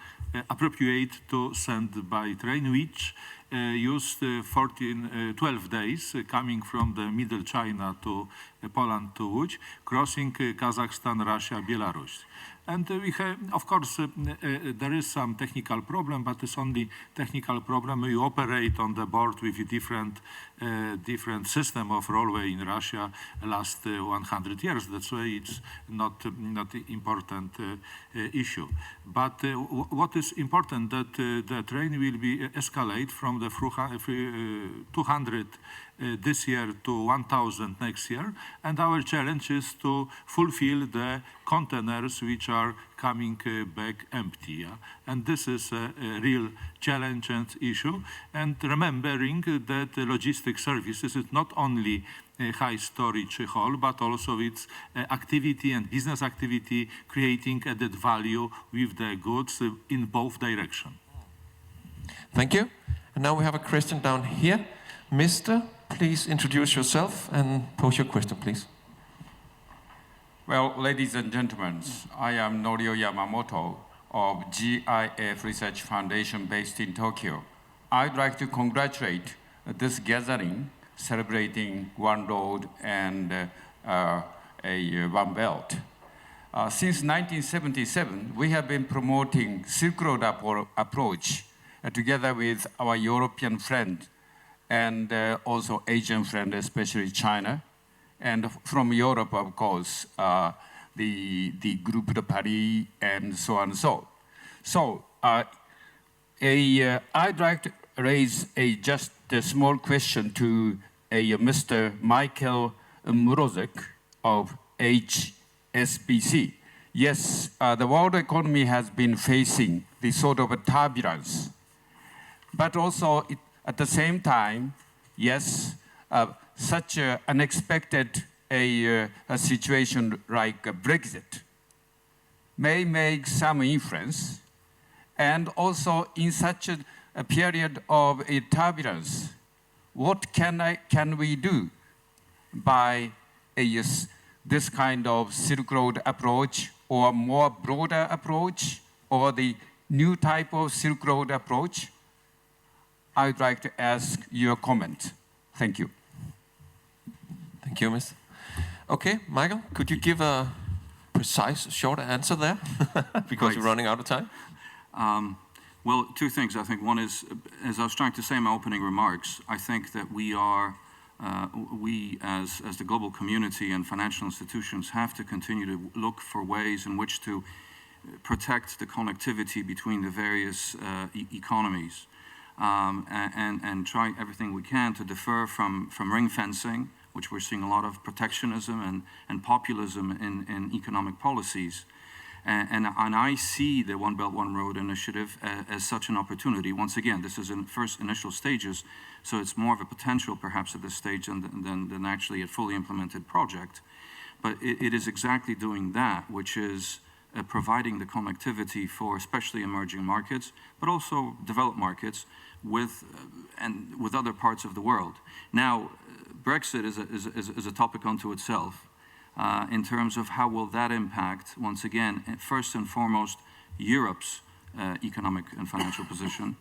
appropriate to send by train, which used 12 days coming from the middle China to Poland to Łódź, crossing Kazakhstan, Russia, Belarus. And we have, of course, there is some technical problem, but it's only technical problem. We operate on the board with a different system of railway in Russia last 100 years. That's why it's not important issue. But what is important that the train will be escalate from the 200 this year to 1,000 next year, and our challenge is to fulfill the containers which are coming back empty. Yeah? And this is a real challenge and issue. And remembering that logistics services is not only a high storage hall, but also its activity and business activity creating added value with the goods in both directions. Thank you. And now we have a question down here. Mr., please introduce yourself and pose your question, please. Well, ladies and gentlemen, I am Norio Yamamoto of GIF Research Foundation based in Tokyo. I'd like to congratulate this gathering celebrating One Road and One Belt. Since 1977, we have been promoting Silk Road approach together with our European friend and also Asian friend, especially China. And from Europe, of course, the Groupe de Paris and so on and so. So I'd like to raise just a small question to Mr. Michael Mrozek of HSBC. yes, the world economy has been facing this sort of a turbulence. But also, at the same time, yes, such an unexpected a situation like Brexit may make some influence. And also, in such a period of a turbulence, what can we do by this kind of Silk Road approach, or more broader approach, or the new type of Silk Road approach? I'd like to ask your comment. Thank you. Thank you, Miss. Okay, Michael, could you give a precise, short answer there? Because we're running out of time. Well, two things. I think one is, as I was trying to say in my opening remarks, I think that we as the global community and financial institutions have to continue to look for ways in which to protect the connectivity between the various economies, and try everything we can to defer from ring fencing, which we're seeing a lot of protectionism and populism in economic policies. And I see the One Belt, One Road initiative as such an opportunity. Once again, this is in first initial stages, so it's more of a potential perhaps at this stage than actually a fully implemented project. But it is exactly doing that, which is providing the connectivity for especially emerging markets, but also developed markets with other parts of the world. Now, Brexit is a topic unto itself. In terms of how will that impact, once again, first and foremost, Europe's economic and financial position,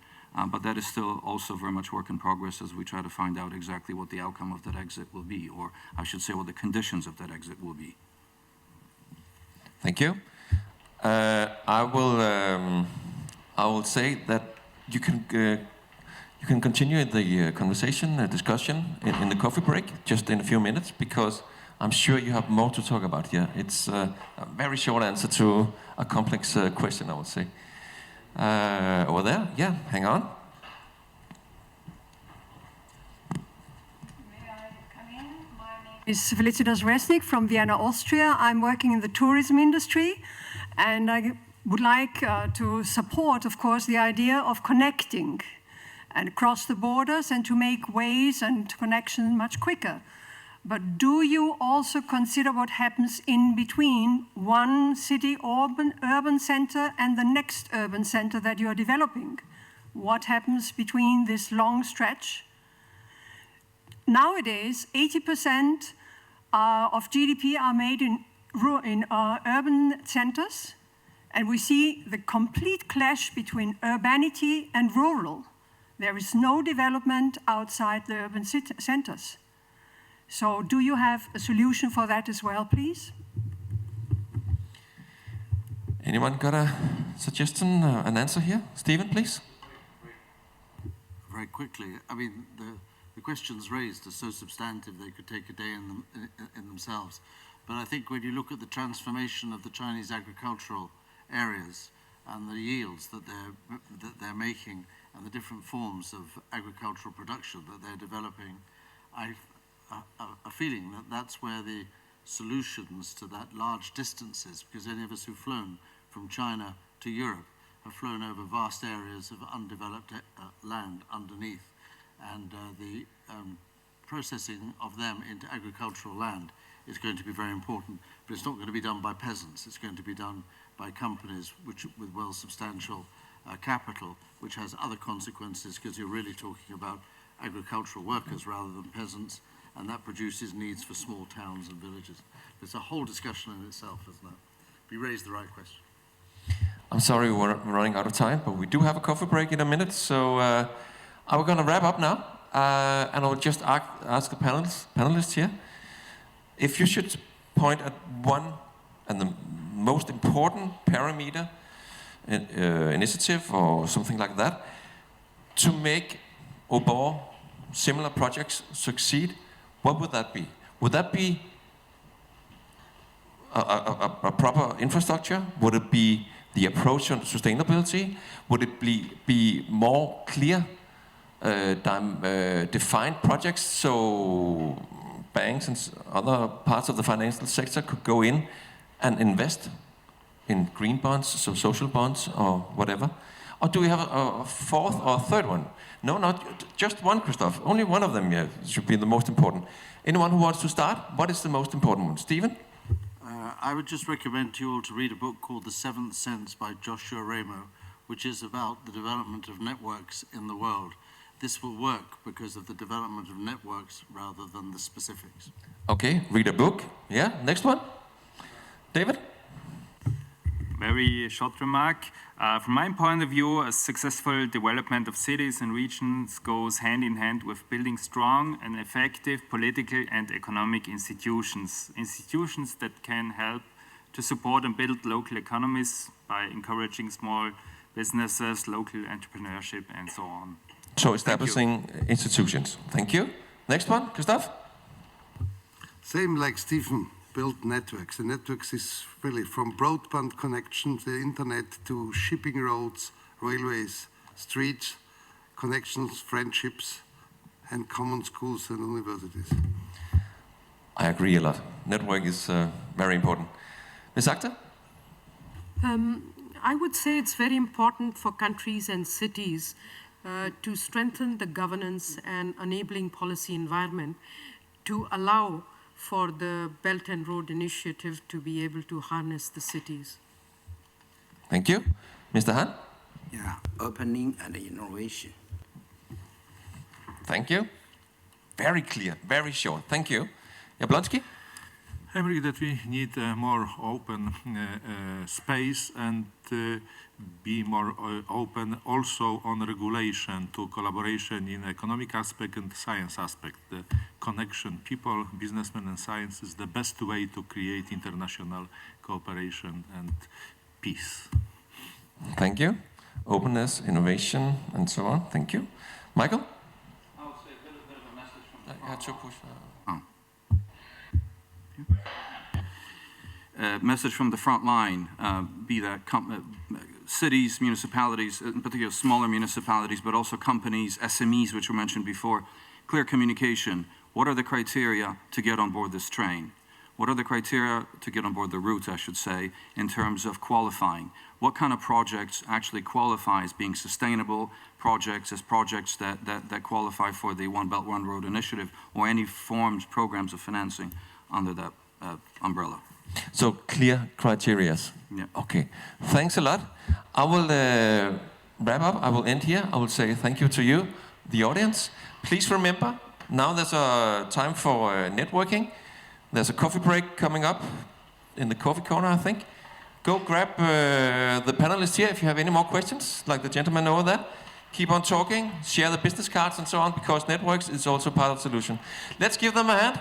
but that is still also very much work in progress as we try to find out exactly what the outcome of that exit will be, or I should say what the conditions of that exit will be. Thank you. I will say that you can continue the conversation, discussion in the coffee break just in a few minutes, because I'm sure you have more to talk about here. It's a very short answer to a complex question, I would say. Over there, yeah, hang on. May I come in? My name is Felicitas Resnick from Vienna, Austria. I'm working in the tourism industry, and I would like to support, of course, the idea of connecting and across the borders and to make ways and connections much quicker. But do you also consider what happens in between one city urban center and the next urban center that you are developing? What happens between this long stretch? Nowadays, 80% of GDP are made in urban centers, and we see the complete clash between urbanity and rural. There is no development outside the urban centers. So do you have a solution for that as well, please? Anyone got a suggestion, an answer here? Stephen, please. Very quickly, I mean, the questions raised are so substantive they could take a day in themselves. But I think when you look at the transformation of the Chinese agricultural areas and the yields that they're making and the different forms of agricultural production that they're developing, I've a feeling that that's where the solutions to that large distances, because any of us who've flown from China to Europe have flown over vast areas of undeveloped land underneath, and the processing of them into agricultural land is going to be very important, but it's not going to be done by peasants. It's going to be done by companies with well substantial capital, which has other consequences, because you're really talking about agricultural workers rather than peasants, and that produces needs for small towns and villages. There's a whole discussion in itself, isn't it? You raised the right question. I'm sorry we're running out of time, but we do have a coffee break in a minute, so I'm going to wrap up now, and I'll just ask the panelists here, if you should point at one and the most important parameter, initiative or something like that, to make or similar projects succeed, what would that be? Would that be a proper infrastructure? Would it be the approach on sustainability? Would it be more clear, defined projects so banks and other parts of the financial sector could go in and invest in green bonds, so social bonds or whatever? Or do we have a fourth or a third one? No, not just one, Christoph. Only one of them should be the most important. Anyone who wants to start? What is the most important one? Stephen? I would just recommend to you all to read a book called The Seventh Sense by Joshua Ramo, which is about the development of networks in the world. This will work because of the development of networks rather than the specifics. Okay, read a book. Yeah, next one. David? Very short remark. From my point of view, a successful development of cities and regions goes hand in hand with building strong and effective political and economic institutions. Institutions that can help to support and build local economies by encouraging small businesses, local entrepreneurship, and so on. So establishing institutions. Thank you. Next one, Christoph? Same like Stephen, build networks. The networks is really from broadband connections, the internet, to shipping roads, railways, streets, connections, friendships, and common schools and universities. I agree a lot. Network is very important. Ms. Akhtar? I would say it's very important for countries and cities to strengthen the governance and enabling policy environment to allow for the Belt and Road Initiative to be able to harness the cities. Thank you. Mr. Han? Yeah, opening and innovation. Thank you. Very clear, very short. Thank you. Jablonski? I agree that we need more open space and be more open also on regulation to collaboration in economic aspect and science aspect. The connection, people, businessmen and science is the best way to create international cooperation and peace. Thank you. Openness, innovation, and so on. Thank you. Michael? I would say a bit of a message from the message from the front line, be that cities, municipalities, in particular smaller municipalities, but also companies, SMEs, which were mentioned before. Clear communication. What are the criteria to get on board this train? What are the criteria to get on board the route, I should say, in terms of qualifying? What kind of projects actually qualify as being sustainable projects, as projects that qualify for the One Belt, One Road initiative, or any formed programs of financing under that umbrella? So clear criteria. Yeah. Okay. Thanks a lot. I will wrap up. I will end here. I will say thank you to you, the audience. Please remember, now there's a time for networking. There's a coffee break coming up in the coffee corner, I think. Go grab the panelists here if you have any more questions, like the gentleman over there. Keep on talking, share the business cards and so on, because networks is also part of the solution. Let's give them a hand.